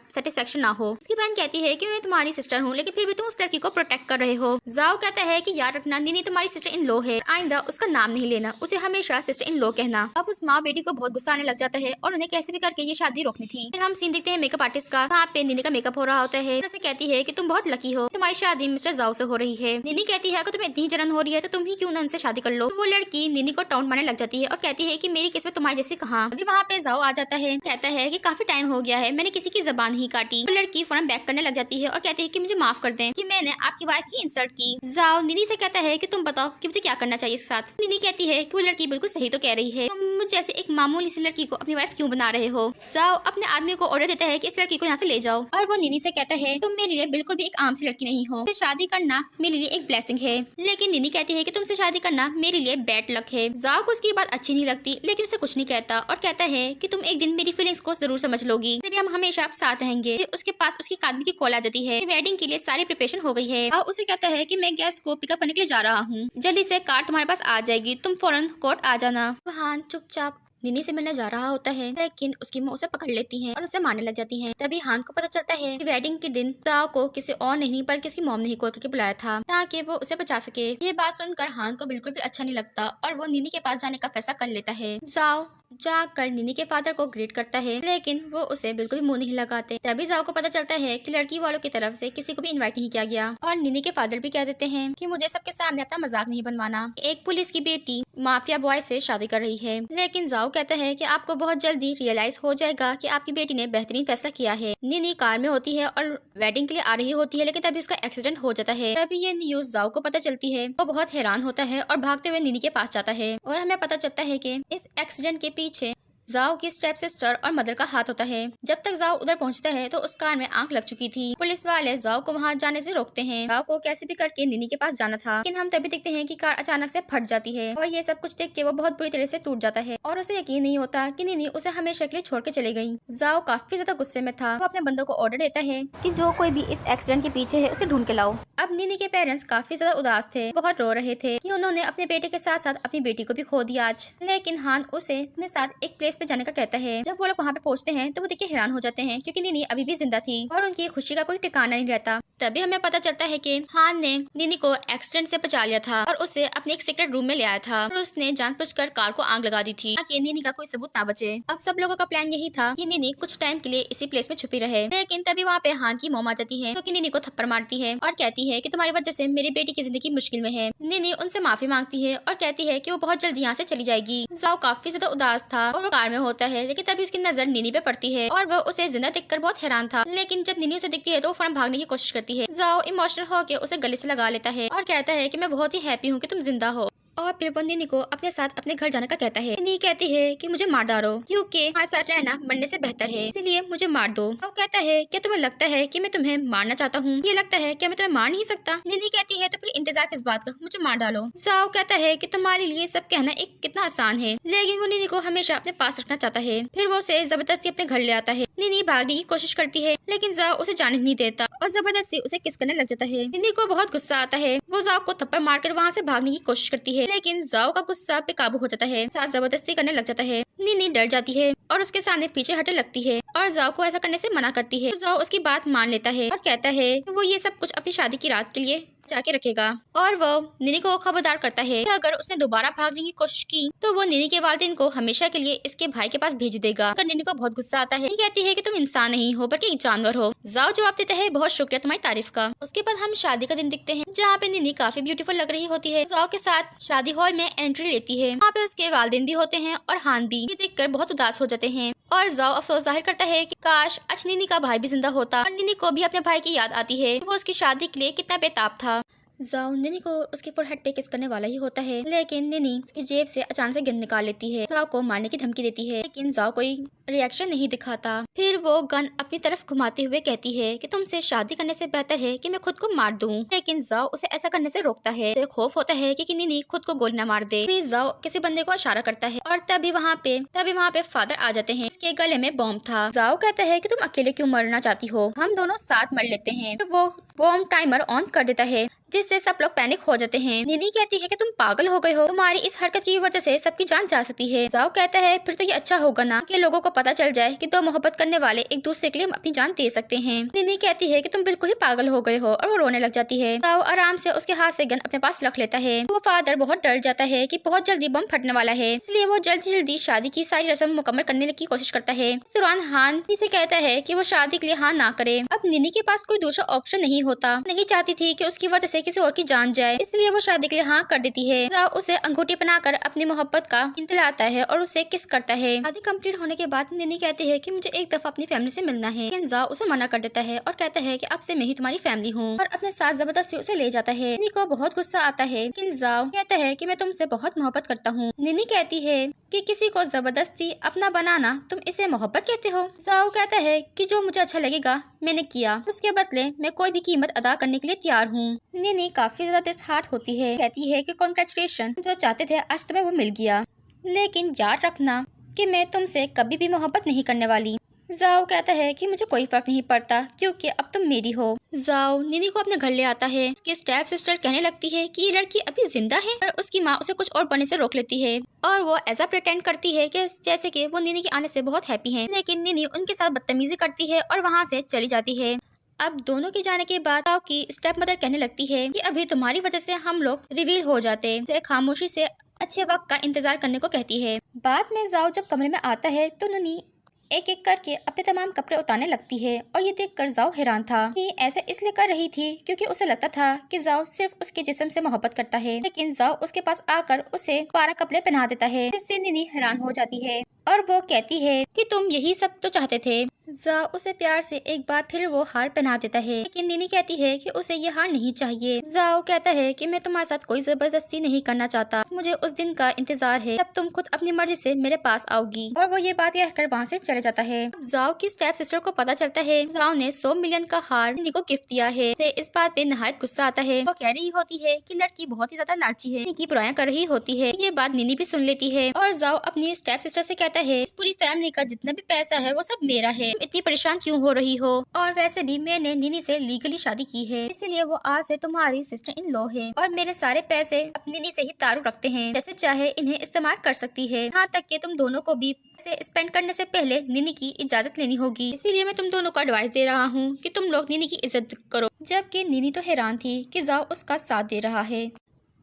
सेटिस्फेक्शन ना हो। उसकी बहन कहती है कि मैं तुम्हारी सिस्टर हूँ लेकिन फिर भी तुम उस लड़की को प्रोटेक्ट कर रहे हो। जाओ कहता है कि याद रखना निनी तुम्हारी सिस्टर इन लॉ है, आइंदा उसका नाम नहीं लेना, उसे हमेशा सिस्टर इन लॉ कहना। अब उस माँ बेटी को बहुत गुस्सा आने लग जाता है और उन्हें कैसे भी करके ये शादी रोकनी थी। फिर हम सीन देखते हैं मेकअप आर्टिस्ट का, वहाँ पे निनी का मेकअप हो रहा होता है। उसे कहती है कि तुम बहुत लकी हो, तुम्हारी शादी मिस्टर जाओ से हो रही है। निनी कहती है अगर तुम्हें इतनी जलन हो रही है तो तुम ही क्यों ना उनसे शादी कर लो। वो लड़की निनी को टाउन मारने लग जाती है और कहती है कि मेरी किस्मत तुम्हारी जैसी कहाँ। अभी वहाँ पे जाओ आ जाता है, कहता है कि काफी टाइम हो गया है, मैंने किसी की जबान ही काटी। वो लड़की फौरन बैक करने लग जाती है और कहती है कि मुझे माफ कर दें कि मैंने आपकी वाइफ की इंसल्ट की। जाओ निनी से कहता है कि तुम बताओ कि मुझे क्या करना चाहिए इसके साथ। निनी कहती है कि वो लड़की बिल्कुल सही तो कह रही है, तुम मुझ जैसे एक मामूली सी लड़की को अपनी वाइफ क्यों बना रहे हो। जाओ अपने आदमी को ऑर्डर देता है कि इस लड़की को यहाँ से ले जाओ और वो निनी से कहता है तुम मेरे लिए बिल्कुल भी एक आम सी लड़की नहीं हो, शादी करना मेरे लिए एक ब्लेसिंग है। लेकिन निनी कहती है कि तुमसे शादी करना मेरे लिए बैड लक है। जाओ को उसकी बात अच्छी नहीं लगती लेकिन उसे कुछ नहीं कहता और कहता है कि तुम एक दिन मेरी फीलिंग्स को जरूर समझ लोगी, तभी हम हमेशा आप साथ रहेंगे। उसके पास उसकी आदमी की कॉल आ जाती है, वेडिंग के लिए सारी प्रिपरेशन हो गई है और उसे कहता है कि मैं गैस को पिकअप करने के लिए जा रहा हूँ, जल्दी से कार तुम्हारे पास आ जाएगी, तुम फौरन कोर्ट आ जाना। वहाँ चुपचाप निनी से मिलने जा रहा होता है लेकिन उसकी माँ उसे पकड़ लेती है और उसे मारने लग जाती है। तभी हान को पता चलता है कि वेडिंग के दिन जाओ को किसी और नहीं बल्कि उसकी मॉम ने ही कॉल करके बुलाया था ताकि वो उसे बचा सके। ये बात सुनकर हान को बिल्कुल भी अच्छा नहीं लगता और वो निनी के पास जाने का फैसला कर लेता है। जाओ जाकर निनी के फादर को ग्रीट करता है लेकिन वो उसे बिल्कुल भी मुंह नहीं लगाते। तभी जाओ को पता चलता है कि लड़की वालों की तरफ से किसी को भी इनवाइट नहीं किया गया और निनी के फादर भी कह देते हैं कि मुझे सबके सामने अपना मजाक नहीं बनवाना। एक पुलिस की बेटी माफिया बॉय से शादी कर रही है लेकिन जाओ कहता है कि आपको बहुत जल्दी रियलाइज हो जाएगा कि आपकी बेटी ने बेहतरीन फैसला किया है। निनी कार में होती है और वेडिंग के लिए आ रही होती है लेकिन तभी उसका एक्सीडेंट हो जाता है। तभी ये न्यूज जाओ को पता चलती है, वो बहुत हैरान होता है और भागते हुए निनी के पास जाता है और हमें पता चलता है कि इस एक्सीडेंट के पीछे जाओ की स्टेप सिस्टर और मदर का हाथ होता है। जब तक जाओ उधर पहुंचता है तो उस कार में आंख लग चुकी थी। पुलिस वाले जाओ को वहां जाने से रोकते हैं। जाओ को कैसे भी करके निनी के पास जाना था लेकिन हम तभी देखते हैं कि कार अचानक से फट जाती है और ये सब कुछ देख के वो बहुत बुरी तरह से टूट जाता है और उसे यकीन नहीं होता कि निनी उसे हमेशा के लिए छोड़ के चले गई। जाओ काफी ज्यादा गुस्से में था, वो अपने बंदों को ऑर्डर देता है कि जो कोई भी इस एक्सीडेंट के पीछे है उसे ढूंढ के लाओ। अब निनी के पेरेंट्स काफी ज्यादा उदास थे, बहुत रो रहे थे कि उन्होंने अपने बेटे के साथ साथ अपनी बेटी को भी खो दिया आज। लेकिन हान उसे अपने साथ एक प्लेस पे जाने का कहता है। जब वो लोग वहाँ पे पहुँचते हैं तो वो देख के हैरान हो जाते हैं क्योंकि निनी अभी भी जिंदा थी और उनकी खुशी का कोई ठिकाना नहीं रहता। तभी हमें पता चलता है कि हान ने निनी को एक्सीडेंट से बचा लिया था और उसे अपने एक सीक्रेट रूम में ले आया था और उसने जानबूझकर कार को आग लगा दी थी ताकि निनी का कोई सबूत ना बचे। अब सब लोगों का प्लान यही था कि निनी कुछ टाइम के लिए इसी प्लेस में छुपी रहे, लेकिन तभी वहाँ पे हान की मॉम आ जाती है क्योंकि निनी को थप्पड़ मारती है और कहती है कि तुम्हारी वजह से मेरी बेटी की जिंदगी मुश्किल में है। निनी उनसे माफी मांगती है और कहती है कि वो बहुत जल्दी यहाँ से चली जाएगी। जाओ काफी ज्यादा उदास था और वो कार में होता है लेकिन तभी उसकी नजर निनी पे पड़ती है और वो उसे जिंदा देखकर बहुत हैरान था। लेकिन जब निनी उसे दिखती है तो वो फौरन भागने की कोशिश करती है। जाओ इमोशनल होकर उसे गले से लगा लेता है और कहता है कि मैं बहुत ही हैप्पी हूँ कि तुम जिंदा हो और फिर वो निनी को अपने साथ अपने घर जाने का कहता है। निनी कहती है कि मुझे मार डालो क्योंकि हमारे साथ रहना मरने से बेहतर है, इसलिए मुझे मार दो। वो कहता है कि तुम्हें लगता है कि मैं तुम्हें मारना चाहता हूँ, ये लगता है कि मैं तुम्हें मार नहीं सकता। निनी कहती है तो फिर इंतजार किस बात का, मुझे मार डालो। जाओ कहता है कि तुम्हारे लिए सब कहना एक कितना आसान है, लेकिन वो निनी को हमेशा अपने पास रखना चाहता है। फिर वो उसे जबरदस्ती अपने घर ले आता है। निनी भागने की कोशिश करती है लेकिन जाओ उसे जाने नहीं देता और जबरदस्ती उसे किस करने लग जाता है। निनी को बहुत गुस्सा आता है, वो जाओ को थप्पड़ मारकर वहाँ से भागने की कोशिश करती है लेकिन जाओ का गुस्सा पे काबू हो जाता है, साथ जबरदस्ती करने लग जाता है। निनी डर जाती है और उसके सामने पीछे हटने लगती है और जाओ को ऐसा करने से मना करती है। तो जाओ उसकी बात मान लेता है और कहता है कि वो ये सब कुछ अपनी शादी की रात के लिए जाके रखेगा और वो निनी को खबरदार करता है कि अगर उसने दोबारा भागने की कोशिश की तो वो निनी के वालिदैन को हमेशा के लिए इसके भाई के पास भेज देगा। अगर निनी को बहुत गुस्सा आता है, कहती है कि तुम इंसान नहीं हो बल्कि एक जानवर हो। जाओ जवाब देता है बहुत शुक्रिया तुम्हारी तारीफ का। उसके बाद हम शादी का दिन देखते हैं जहाँ पे निनी काफी ब्यूटीफुल लग रही होती है। जाओ के साथ शादी हॉल में एंट्री लेती है, वहाँ पे उसके वालिदैन भी होते हैं और हान भी। ये देखकर बहुत उदास हो जाते हैं और जाओ अफसोस जाहिर करता है कि काश आज निनी का भाई भी जिंदा होता और निनी को भी अपने भाई की याद आती है, वो उसकी शादी के लिए कितना बेताब था। जाओ निनी को उसके फोरहेड पे किस करने वाला ही होता है, लेकिन निनी उसकी जेब से अचानक से गन निकाल लेती है। जाओ को मारने की धमकी देती है, लेकिन जाओ कोई रिएक्शन नहीं दिखाता। फिर वो गन अपनी तरफ घुमाते हुए कहती है कि तुमसे शादी करने से बेहतर है कि मैं खुद को मार दूं, लेकिन जाओ उसे ऐसा करने से रोकता है। उसे खौफ होता है कि निनी खुद को गोली न मार दे। फिर जाओ किसी बंदे को इशारा करता है और तभी वहाँ पे फादर आ जाते हैं। इसके गले में बॉम्ब था। जाओ कहता है कि तुम अकेले क्यों मरना चाहती हो, हम दोनों साथ मर लेते हैं। तो वो बॉम्ब टाइमर ऑन कर देता है, जिससे सब लोग पैनिक हो जाते हैं। निनी कहती है कि तुम पागल हो गए हो, तुम्हारी इस हरकत की वजह से सबकी जान जा सकती है। जाओ कहता है फिर तो ये अच्छा होगा ना कि लोगों को पता चल जाए कि दो मोहब्बत करने वाले एक दूसरे के लिए अपनी जान दे सकते हैं। निनी कहती है कि तुम बिल्कुल ही पागल हो गए हो और वो रोने लग जाती है। जाओ आराम से उसके हाथ से गन अपने पास रख लेता है। वो फादर बहुत डर जाता है कि बहुत जल्दी बम फटने वाला है, इसलिए वो जल्दी शादी की सारी रस्म मुकम्मल करने की कोशिश करता है। तुरंत हान से कहता है कि वो शादी के लिए हाँ ना करे। अब निनी के पास कोई दूसरा ऑप्शन नहीं होता, नहीं चाहती थी कि उसकी वजह से किसी और की जान जाए, इसलिए वो शादी के लिए हाँ कर देती है। जाओ उसे अंगूठी पहनाकर अपनी मोहब्बत का इंतलाता है और उसे किस करता है। शादी कंप्लीट होने के बाद निनी कहती है कि मुझे एक दफा अपनी फैमिली से मिलना है, लेकिन जाओ उसे मना कर देता है और कहता है कि अब से मैं ही तुम्हारी फैमिली हूँ, और अपने साथ जबरदस्ती उसे ले जाता है। निनी को बहुत गुस्सा आता है, लेकिन जाओ कहता है कि मैं तुमसे बहुत मोहब्बत करता हूँ। निनी कहती है कि किसी को जबरदस्ती अपना बनाना तुम इसे मोहब्बत कहते हो। जाओ कहता है कि जो मुझे अच्छा लगेगा मैंने किया, उसके बदले मैं कोई भी कीमत अदा करने के लिए तैयार हूँ। निनी काफी ज्यादा डिसहार्ट होती है, कहती है कि कांग्रेचुलेशन, जो चाहते थे आज तुम्हें वो मिल गया, लेकिन याद रखना कि मैं तुमसे कभी भी मोहब्बत नहीं करने वाली। जाओ कहता है कि मुझे कोई फर्क नहीं पड़ता क्योंकि अब तुम मेरी हो। जाओ निनी को अपने घर ले आता है। उसकी स्टेप सिस्टर कहने लगती है कि ये लड़की अभी जिंदा है, और उसकी माँ उसे कुछ और बनने से रोक लेती है और वो ऐसा प्रिटेंड करती है कि जैसे कि वो निनी के आने से बहुत हैप्पी है, लेकिन निनी उनके साथ बदतमीजी करती है और वहाँ से चली जाती है। अब दोनों के जाने के बाद जाओ की स्टेप मदर कहने लगती है कि अभी तुम्हारी वजह से हम लोग रिवील हो जाते, खामोशी से अच्छे वक्त का इंतजार करने को कहती है। बाद में जाओ जब कमरे में आता है तो निनी एक एक करके अपने तमाम कपड़े उतारने लगती है, और ये देखकर जाओ हैरान था कि ऐसा इसलिए कर रही थी क्योंकि उसे लगता था कि जाओ सिर्फ उसके जिस्म से मोहब्बत करता है, लेकिन जाओ उसके पास आकर उसे 12 कपड़े पहना देता है, जिससे निनी हैरान हो जाती है और वो कहती है कि तुम यही सब तो चाहते थे। जाओ उसे प्यार से एक बार फिर वो हार पहना देता है, लेकिन निनी कहती है कि उसे ये हार नहीं चाहिए। जाओ कहता है कि मैं तुम्हारे साथ कोई जबरदस्ती नहीं करना चाहता, मुझे उस दिन का इंतजार है जब तुम खुद अपनी मर्जी से मेरे पास आओगी, और वो ये बात कहकर वहाँ से चले जाता है। जाओ की स्टेप सिस्टर को पता चलता है जाओ ने 100 मिलियन का हार निनी को गिफ्ट दिया है। उसे इस बात पे नहायत गुस्सा आता है। वो कह रही होती है कि लड़की बहुत ही ज्यादा लालची है, निनी की बुराइयां कर रही होती है। ये बात निनी भी सुन लेती है और जाओ अपनी स्टेप सिस्टर से कहता है इस पूरी फैमिली का जितना भी पैसा है वो सब मेरा है, तुम इतनी परेशान क्यों हो रही हो, और वैसे भी मैंने निनी से लीगली शादी की है, इसीलिए वो आज से तुम्हारी सिस्टर इन लॉ है, और मेरे सारे पैसे निनी से ही तारुफ रखते हैं, जैसे चाहे इन्हें इस्तेमाल कर सकती है, यहाँ तक कि तुम दोनों को भी पैसे स्पेंड करने से पहले निनी की इजाजत लेनी होगी। इसीलिए मैं तुम दोनों को एडवाइस दे रहा हूँ कि तुम लोग निनी की इज्जत करो। जबकि निनी तो हैरान थी कि जाओ उसका साथ दे रहा है।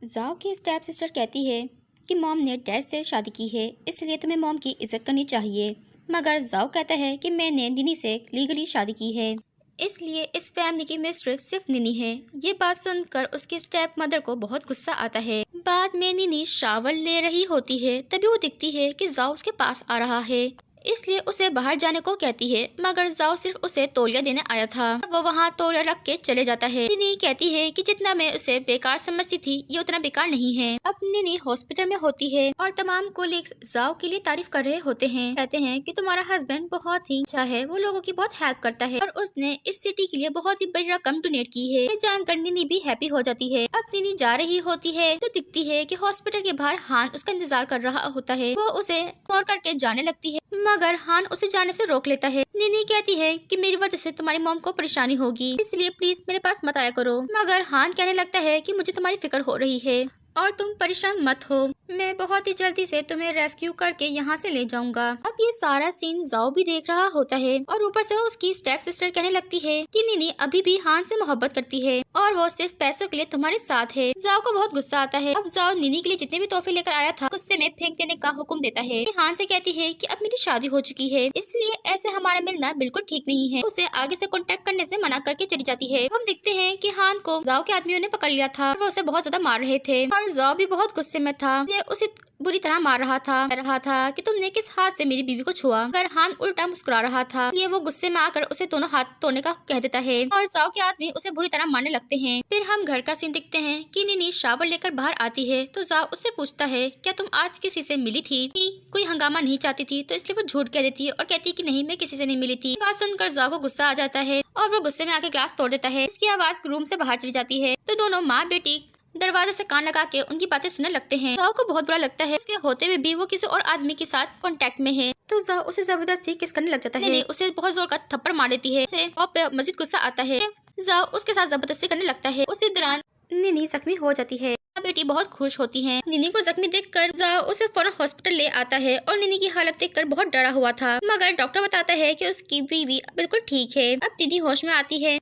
जाओ की स्टेप सिस्टर कहती है कि मॉम ने डैड से शादी की है, इसलिए तुम्हें मॉम की इज्जत करनी चाहिए, मगर जाओ कहता है कि मैंने निनी से लीगली शादी की है, इसलिए इस फैमिली की मिस्ट्रेस सिर्फ निनी है। ये बात सुनकर उसकी स्टेप मदर को बहुत गुस्सा आता है। बाद में निनी शावर ले रही होती है, तभी वो दिखती है कि जाओ उसके पास आ रहा है, इसलिए उसे बाहर जाने को कहती है, मगर जाओ सिर्फ उसे तौलिया देने आया था। वो वहाँ तौलिया रख के चले जाता है। निनी कहती है कि जितना मैं उसे बेकार समझती थी ये उतना बेकार नहीं है। अब निनी हॉस्पिटल में होती है और तमाम कोलीग्स जाओ के लिए तारीफ कर रहे होते हैं, कहते हैं कि तुम्हारा हस्बैंड बहुत ही अच्छा है, वो लोगों की बहुत हेल्प करता है और उसने इस सिटी के लिए बहुत ही बड़ी रकम डोनेट की है। ये जानकर निनी भी हैप्पी हो जाती है। अब निनी जा रही होती है तो दिखती है कि हॉस्पिटल के बाहर हान उसका इंतजार कर रहा होता है। वो उसे इग्नोर करके जाने लगती है, मगर हान उसे जाने से रोक लेता है। निनी कहती है कि मेरी वजह से तुम्हारी मॉम को परेशानी होगी, इसलिए प्लीज मेरे पास मत आया करो, मगर हान कहने लगता है कि मुझे तुम्हारी फिक्र हो रही है और तुम परेशान मत हो, मैं बहुत ही जल्दी से तुम्हें रेस्क्यू करके यहाँ से ले जाऊंगा। अब ये सारा सीन जाओ भी देख रहा होता है और ऊपर से उसकी स्टेप सिस्टर कहने लगती है कि निनी अभी भी हान से मोहब्बत करती है और वो सिर्फ पैसों के लिए तुम्हारे साथ है। जाओ को बहुत गुस्सा आता है। अब जाओ निनी के लिए जितने भी तोहफे लेकर आया था गुस्से में फेंक देने का हुक्म देता है। हान से कहती है कि अब मेरी शादी हो चुकी है, इसलिए ऐसे हमारा मिलना बिल्कुल ठीक नहीं है। उसे आगे से कॉन्टेक्ट करने से मना करके चली जाती है। हम देखते हैं कि हान को जाओ के आदमियों ने पकड़ लिया था और वो उसे बहुत ज्यादा मार रहे थे और और जाओ भी बहुत गुस्से में था। ये उसे बुरी तरह मार रहा था, कह रहा था कि तुमने किस हाथ से मेरी बीवी को छुआ। मगर हान उल्टा मुस्कुरा रहा था। ये वो गुस्से में आकर उसे दोनों हाथ तोड़ने का कह देता है और जाओ के आदमी उसे बुरी तरह मारने लगते हैं। फिर हम घर का सीन देखते हैं कि निनी शावर लेकर बाहर आती है तो जाओ उससे पूछता है क्या तुम आज किसी से मिली थी? कोई हंगामा नहीं चाहती थी तो इसलिए वो झूठ कह देती है और कहती है कि नहीं मैं किसी से नहीं मिली थी। बात सुनकर जाओ को गुस्सा आ जाता है और वो गुस्से में आके ग्लास तोड़ देता है। इसकी आवाज रूम से बाहर चली जाती है तो दोनों माँ बेटी दरवाजे से कान लगा के उनकी बातें सुनने लगते हैं। जाओ को बहुत बुरा लगता है। उसके होते हुए भी वो किसी और आदमी के साथ कांटेक्ट में है तो जाओ उसे जबरदस्ती किस करने लग जाता है। उसे बहुत जोर का थप्पड़ मार देती है। उसे पे मजीद गुस्सा आता है। जाओ उसके साथ जबरदस्ती करने लगता है। उसी दौरान निनी जख्मी हो जाती है। बेटी बहुत खुश होती है। निनी को जख्मी देखकर जाओ उसे फौरन हॉस्पिटल ले आता है और निनी की हालत देखकर बहुत डरा हुआ था। मगर डॉक्टर बताता है कि उसकी बीवी बिल्कुल ठीक है। अब निनी होश में आती है